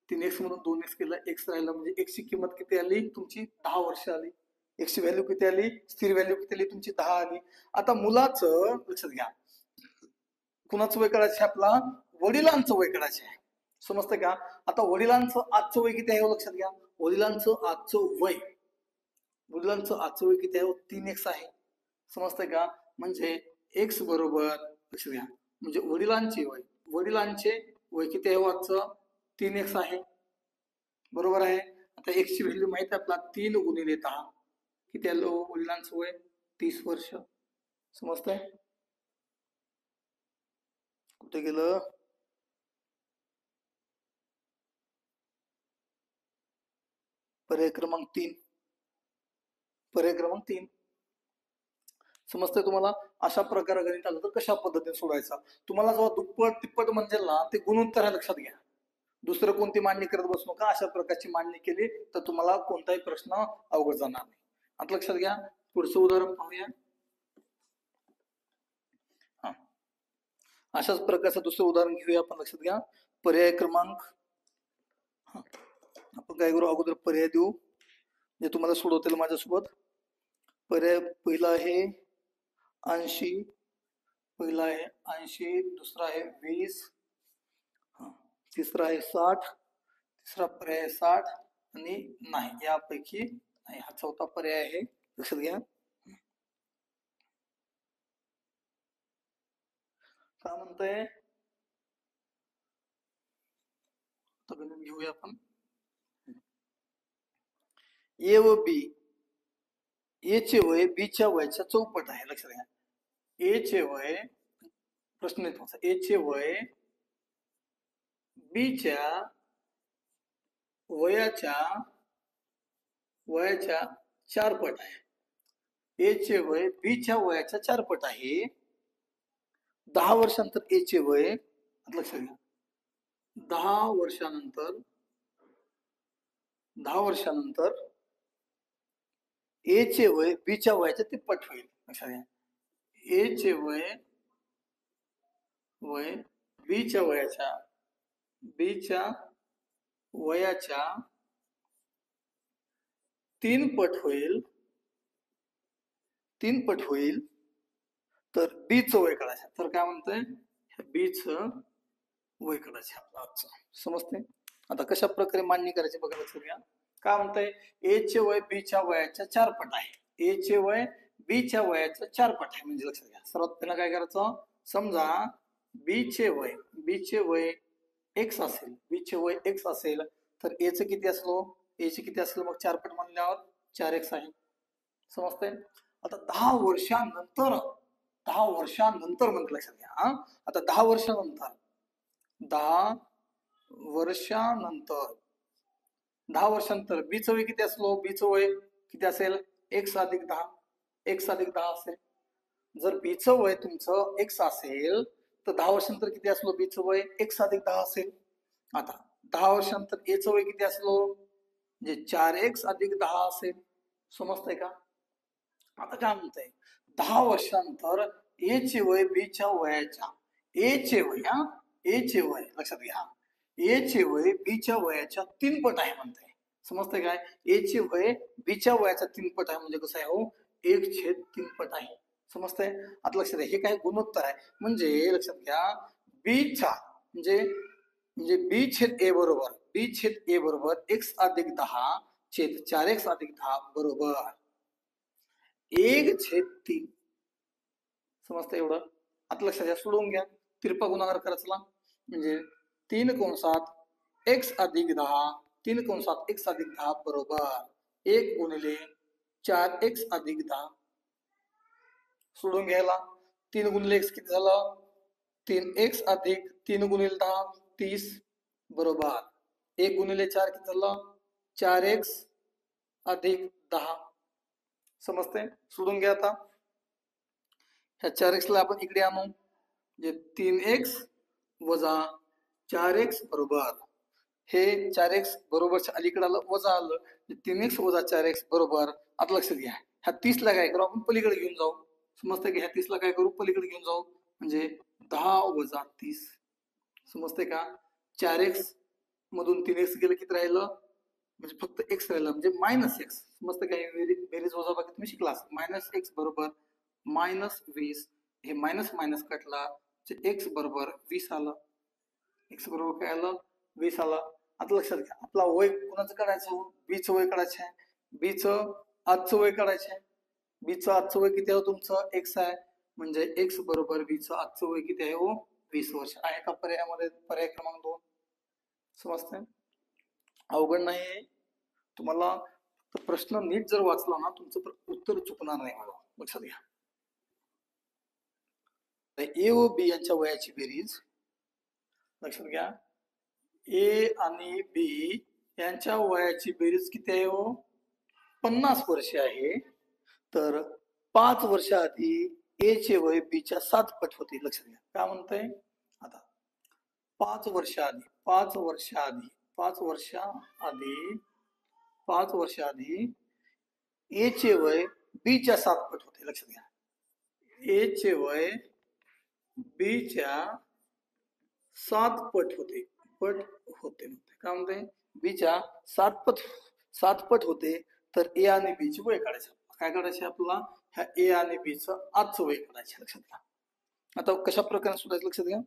3x म्हणून 2x केलं x राहिलं, म्हणजे x ची किंमत किती आली तुमची 10 वर्ष आली. x ची व्हॅल्यू किती आली, स्थिर व्हॅल्यू किती आली तुमची 10 आली. आता मुलाचं लक्षात घ्या, कुणाचं वय काढायचं आपला, वडिलांचं वय काढायचं आहे, समजतं का. आता वडिलांचं आजचं वय किती आहे लक्षात घ्या, वडिलांचं आजचं वय किती आहे 3x आहे, समजतंय का. म्हणजे x बरोबर लक्षात घ्या, म्हणजे वडिलांचे वय किती आहे आजचं 3x आहे, बरोबर आहे. आता x ची व्हॅल्यू माहिती आहे आपला 3 गुणिले 10 किती आलं वडिलांचं वय 30 वर्ष, समजतंय. कुठे गेलं, पर्याय क्रमांक 3 समजतंय तुम्हाला. अशा प्रकारे गणित आलं तर कशा पद्धतीने सोडायचा. तुम्हाला जेव्हा दुप्पट तिप्पट म्हणजे ना ते गुणोत्तर लक्षात घ्या, दुसरं कोणती मांडणी करत बसू नका. अशा प्रकारची मांडणी केली तर तुम्हाला कोणताही प्रश्न अवघड जाणार नाही. आता लक्षात घ्या, पुढचं उदाहरण पाहूया. अशाच प्रकारचं दुसरं उदाहरण घेऊया आपण, लक्षात घ्या. पर्याय क्रमांक आपण काय करू, अगोदर पर्याय देऊ जे तुम्हाला सोडवतील माझ्यासोबत. पर्याय पहिला आहे 80, दुसरा आहे 20, तिसरा आहे 60, तिसरा पर्याय आहे 60 आणि नाही, यापैकी नाही, हा चौथा पर्याय आहे. लक्षात घ्या, काय म्हणतंय तर गणित घेऊया आपण. ए व बी, ए चे वय बी च्या वयाच्या चौपट आहे. लक्षात घ्या, ए चे वय, प्रश्न येतो ए चे वय बी च्या वयाच्या 4 पट आहे. ए चे वय बी च्या वयाच्या 4 पट आहे. 10 वर्षांतर ए चे वय, लक्षात घ्या, 10 वर्षानंतर ए चे वय बी च्या वयाच्या तिप्पट होईल. लक्षात घ्या, ए चे वय बी च्या वयाच्या 3 पट होईल. तर बी चं वय काढायचं. तर काय म्हणतंय, बी चं वय काढायचं आपलं. समजते. आता कशा प्रकारे मान्य करायचे बघा. लक्षात घ्या, काय म्हणतंय, ए चे वय बी च्या वयाच्या 4 पट आहे. ए चे वय बी च्या वयाच्या 4 पट आहे. म्हणजे लक्षात घ्या, सर्वात पहिला काय करायचं, समजा बी चे वय एक्स असेल, बी चे वय एक्स असेल, तर ए चं किती असेल, मग 4 पट म्हणल्यावर 4x आहे. समजतंय. आता 10 वर्षानंतर म्हणजे लक्षात घ्या, आता 10 वर्षानंतर बी चं वय किती असेल, x अधिक 10 असेल. जर बी चं वय तुमचं x असेल तर 10 वर्षानंतर किती असलो, बी चं वय x अधिक 10 असेल. आता 10 वर्षानंतर ए चं वय किती असलो, म्हणजे 4x अधिक 10 असेल. समजतंय का. आता काय म्हणतंय, 10 वर्षानंतर ए चे वय बी च्या वयाच्या, ए चे वय लक्षात घ्या, ए चे वय बी च्या वयाच्या 3 पट आहे म्हणताय. समजतंय काय, ए चे वय बी च्या वयाच्या 3 पट आहे. म्हणजे कसं आहे हो, 1/3 पट आहे. समजतंय. आता लक्षात घ्या, हे काय गुणोत्तर आहे. म्हणजे लक्षात घ्या, बी चा म्हणजे बी छेद ए बरोबर x अधिक 10 छेद 4x अधिक 10 बरोबर 1/3. समजतं एवढं. आता लक्षात घ्या, सोडवून घ्या. तिरपा गुणाकार करायचा, म्हणजे 3 कंसात x अधिक 10 बरोबर 1 गुणिले 4x अधिक 10. सोडून घ्यायला, 3 गुणिले x किती झालं, 3x अधिक 3 गुणिले 10 30 बरोबर 1 गुणिले 4 किती झालं, 4x अधिक 10. समजते. सोडून घ्या. आता ह्या 4x ला आपण इकडे आणू, म्हणजे 3x वजा 4x बरोबर, हे 4x बरोबरच्या अलीकडे आलं, वजा आलं, 3x वजा 4x बरोबर. आता लक्षात घ्या, ह्या 30 ला काय करू आपण, पलीकडे घेऊन जाऊ. समजतं की ह्या 30 ला काय करू, पलीकडे घेऊन जाऊ, म्हणजे 10 वजा 30. समजते का. 4x मधून 3x गेलं, किती राहिलं, म्हणजे फक्त x राहिला, म्हणजे -x. समजतं काय, बेरीज वजा बाकी तुम्ही शिकला. -x बरोबर -20. हे मायनस कटला, x बरोबर 20 आलं. x बरोबर काय आलं, 20 आलं. आता लक्षात घ्या, आपला वय कोणाचं काढायचं, बी चं वय काढायचं आहे. बी चं आजचं वय काढायचं आहे. बी चं आजचं वय किती आहे तुमचं, x आहे. म्हणजे x बरोबर बी चं आजचं वय किती आहे हो, 20 वर्ष आहे. का पर्यायामध्ये, पर्याय क्रमांक 2. समजतंय. अवघड नाही. तुम्हाला प्रश्न नीट जर वाचला ना, तुमचं उत्तर चुकणार नाही. मला लक्षात घ्या, ए व बी यांच्या वयाची बेरीज. लक्षात घ्या, ए आणि बी यांच्या वयाची बेरीज किती आहे हो, 50 वर्षे आहे. तर 5 वर्षाआधी ए चे वय बी च्या 7 पट होते. लक्षात घ्या, काय म्हणतंय, आता 5 वर्षाआधी ए चे वय बी च्या 7 पट होते. लक्षात घ्या, ए चे वय बी च्या 7 पट होते. काय म्हणते, बी च्या 7 पट होते. तर ए आणि बी चे वय काढायचं. काय काढायचे आपल्याला, ह्या ए आणि बी चं आजचं वय काढायचे. लक्षात घ्या. आता कशा प्रकारे सुधारायचं, लक्षात घ्या.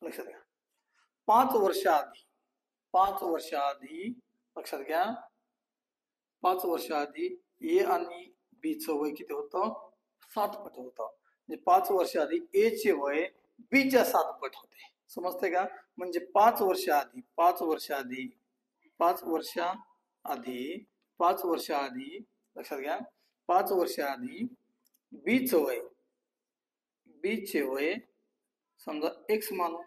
लक्षात घ्या, 5 वर्षाआधी लक्षात घ्या, 5 वर्षाआधी ए आणि बी चं वय किती होतं, 7 पट होतं. म्हणजे 5 वर्षाआधी ए चे वय बी च्या 7 पट होते. समजते का? म्हणजे 5 वर्ष आधी 5 वर्ष आधी 5 वर्ष आधी 5 वर्ष आधी लक्षात घ्या, 5 वर्ष आधी बीच वय बीचे वय समजा एक्स मानू,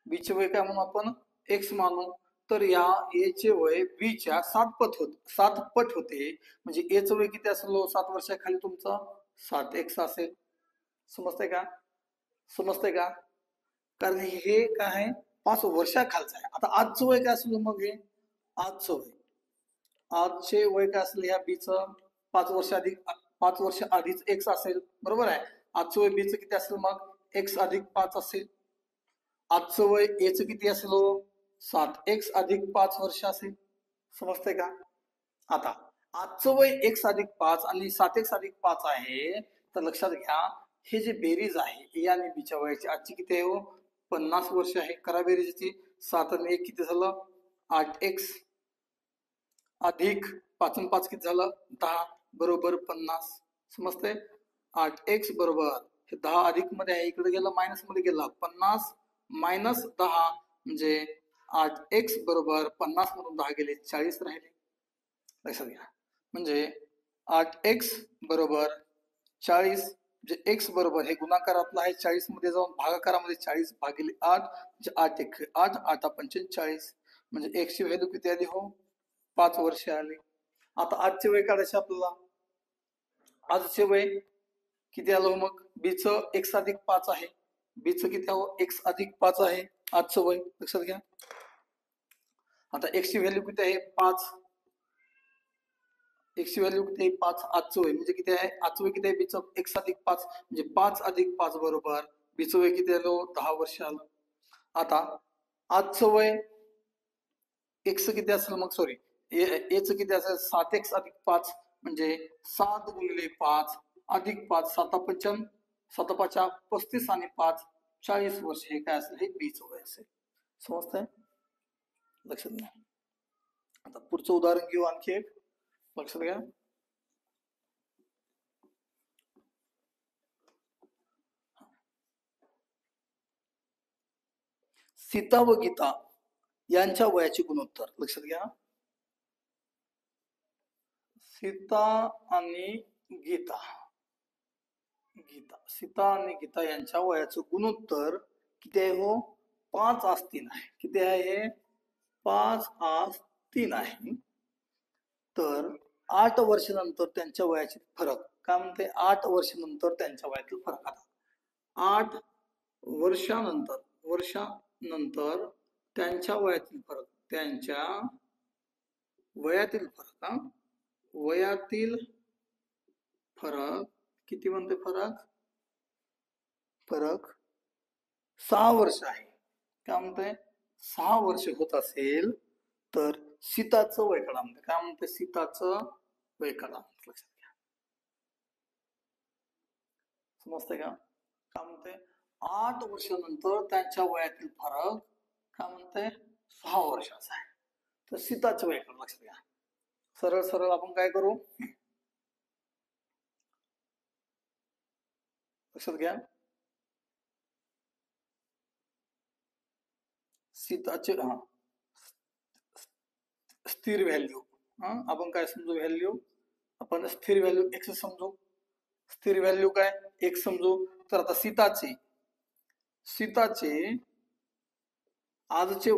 बीचे वय काय म्हणू आपण, एक्स मानू. तर या ए चे वय बी च्या 7 पट होते. म्हणजे ए चं वय किती असेल 7 वर्षाखाली तुमचं 7x असेल. समजतंय का? समजतंय का? कारण हे काय आहे 5 वर्षाखालचं आहे. आता आजचं वय काय असेल मग, हे आजचं वय, आजचे वय काय असेल ह्या बीचं 5 वर्ष आधी 5 वर्ष आधीच एक्स असेल, बरोबर आहे. आजचं वय बीचं किती असेल मग x+5 असेल. आजचं वय एचं किती असेल 7x+5 वर्ष असेल. समजतंय का? आता आजचं वय x+5 आणि 7x+5 आहे. तर लक्षात घ्या हे जे बेरीज आहे ए आणि बीच्या वयाची आजची किती आहे 50 वर्ष आहे. करा बेरीजची. 7 आणि 1 किती झालं 8x अधिक 5 आणि 5 किती झालं 10 बरोबर 50. समजतंय? 8x बरोबर हे 10 अधिक मध्ये आहे इकडे गेलं मायनस मध्ये गेलं 50 मायनस 10 म्हणजे 8x बरोबर 50 मधून 10 गेले 40 राहिले. लक्षात घ्या. म्हणजे 8x बरोबर 40 म्हणजे x बरोबर हे गुणाकारातलं आहे 40 मध्ये जाऊन भागाकारामध्ये 40 भागिले 8 म्हणजे 8 1 8 8 45 म्हणजे x ची व्हॅल्यू किती आली 5 वर्ष आली. आता आजचे वय काढायचे आपल्याला. आजचे वय किती आलं मग बीचं x+5 आहे. बीचं किती x+5 आहे आजचं वय. लक्षात घ्या. आता x ची व्हॅल्यू किती आहे 5. x ची व्हॅल्यू किती आहे 5. आजचं वय म्हणजे किती आहे आजचं वय किती आहे बीचं x+5 म्हणजे 5+5 बरोबर बीचं वय किती आलं 10 वर्ष आलं. आता आजचं वय x किती असेल मग सॉरी एचं किती असेल 7x+5 म्हणजे 7 गुणिले 5 अधिक 5 7 5 35 आणि 5 40 वर्ष हे काय असेल हे बीचं वय असेल. समजतंय? लक्षात घ्या. आता पुढचं उदाहरण घेऊ आणखी एक. लक्षात घ्या. सीता व गीता यांच्या वयाचे गुणोत्तर. लक्षात घ्या. सीता आणि गीता सीता आणि गीता यांच्या वयाचं गुणोत्तर किती आहे 5:3 आहे. किती आहे हे 5:3 आहे. तर 8 वर्षानंतर त्यांच्या वयाचे फरक काय म्हणते 8 वर्षानंतर त्यांच्या वयातील फरक. आता 8 वर्षानंतर त्यांच्या वयातील फरक वयातील फरक किती म्हणते फरक 6 वर्ष आहे. काय म्हणते 6 वर्ष होत असेल तर सीताचं वय काढा म्हणते. काय म्हणते सीताचं वय काढा. लक्षात घ्या. समजतंय का? काय म्हणते 8 वर्षानंतर त्यांच्या वयातील फरक काय म्हणते 6 वर्षाचा आहे. तर सीताचं वय काढा. लक्षात घ्या. सरळ सरळ आपण काय करू लक्षात घ्या. सीताचे स्थिर व्हॅल्यू आपण काय समजू व्हॅल्यू आपण स्थिर व्हॅल्यू x समजू. स्थिर व्हॅल्यू काय x समजू. तर आता सीताचे आजचे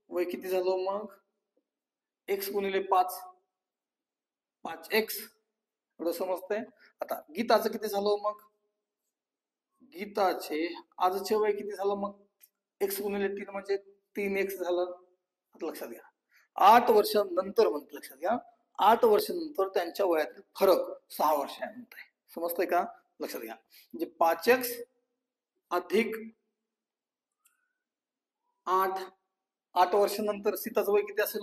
वय किती झालं मग x गुणिले 5 5x एवढं समजतंय. आता गीताचं किती झालं मग गीताचे आजचे वय किती झालं मग x गुणिले 3 म्हणजे 3x झालं. आता लक्षात घ्या 8 वर्षांनंतर म्हणते. लक्षात घ्या 8 वर्षांनंतर त्यांच्या वयातील फरक 6 वर्ष आहे म्हणत आहे. समजतंय का? लक्षात घ्या. म्हणजे 5x अधिक 8 वर्षांनंतर सीताचं वय किती असेल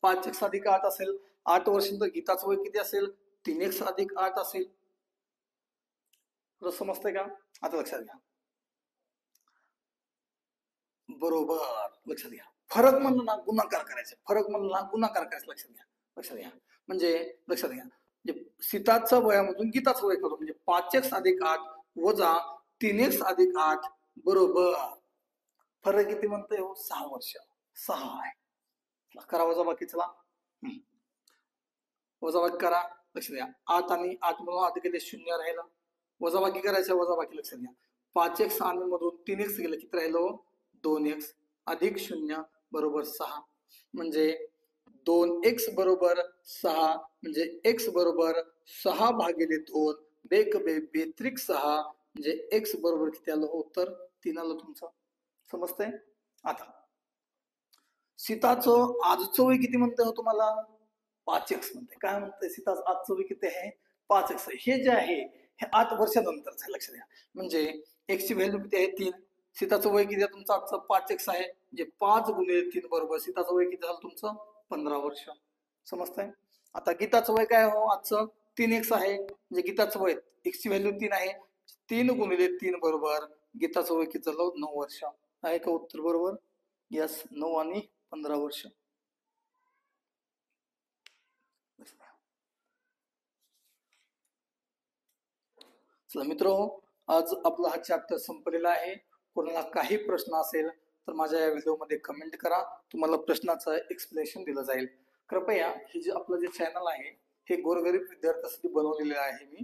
5x अधिक 8 असेल. 8 वर्षांनंतर गीताचं वय किती असेल 3x अधिक 8 असेल. समजतंय का? आता लक्षात घ्या. बरोबर. लक्षात घ्या. फरक म्हणलं ना गुणाकार करायचा. लक्षात घ्या. म्हणजे लक्षात घ्या म्हणजे सीताचं वयामधून गीताचं वय काढू म्हणजे 5x अधिक 8 वजा 3x अधिक 8 बरोबर फरक किती म्हणतोय हो 6 वर्ष 6 आहे करा वजा बाकी चला वजाबाकी करा लक्ष द्या 8 आणि 8 मधून आता किती 0 राहिलं वजाबाकी करायचं वजाबाकी लक्षात घ्या 5x आणि मधून 3x गेलं किती राहिलो 2x अधिक 0 बरोबर 6 म्हणजे 2x बरोबर 6 म्हणजे x बरोबर 6 भागिले 2 बेक बे बेत्रिक 6 म्हणजे x बरोबर किती आलं उत्तर 3 आलं तुमचं समजतंय आता सीताचं आजचं वय किती म्हणतंय हो तुम्हाला 5x म्हणते काय म्हणतंय सीताचं आजचं वय किती आहे 5x हे जे आहे हे 8 वर्षानंतरच आहे लक्ष द्या म्हणजे x ची व्हॅल्यू किती आहे 3 सीताचं वय किती आहे तुमचं आजचं 5x आहे म्हणजे 5 गुणिले 3 बरोबर सीताचं वय किती झालं तुमचं 15 वर्ष समजतंय आता गीताचं वय काय हो आजचं 3x आहे म्हणजे गीताचं वय x ची व्हॅल्यू 3 आहे 3 गुणिले 3 बरोबर गीताचं वय किती झालं 9 वर्ष आहे का उत्तर बरोबर यस 9 आणि 15 वर्ष चला मित्र आज आपला हा चॅप्टर संपलेला आहे कोणाला काही प्रश्न असेल तर माझ्या या व्हिडिओमध्ये कमेंट करा तुम्हाला प्रश्नाचं एक्सप्लेनेशन दिलं जाईल कृपया हे जे आपलं जे चॅनल आहे हे गोरगरीब विद्यार्थ्यांसाठी बनवलेले आहे मी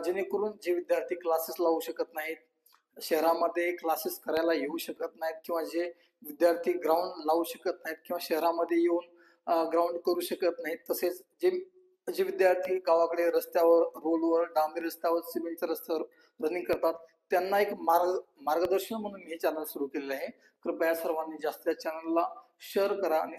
जेणेकरून जे विद्यार्थी क्लासेस लावू शकत नाहीत शहरामध्ये क्लासेस करायला येऊ शकत नाहीत किंवा जे विद्यार्थी ग्राउंड लावू शकत नाहीत किंवा शहरामध्ये येऊन ग्राउंड करू शकत नाहीत तसेच जे विद्यार्थी गावाकडे रस्त्यावर रोडवर डांबरी रस्त्यावर सिमेंटच्या रस्त्यावर रनिंग करतात त्यांना एक मार्गदर्शन म्हणून मी हे चॅनल सुरू केलेलं आहे कृपया सर्वांनी जास्त या चॅनलला शेअर करा आणि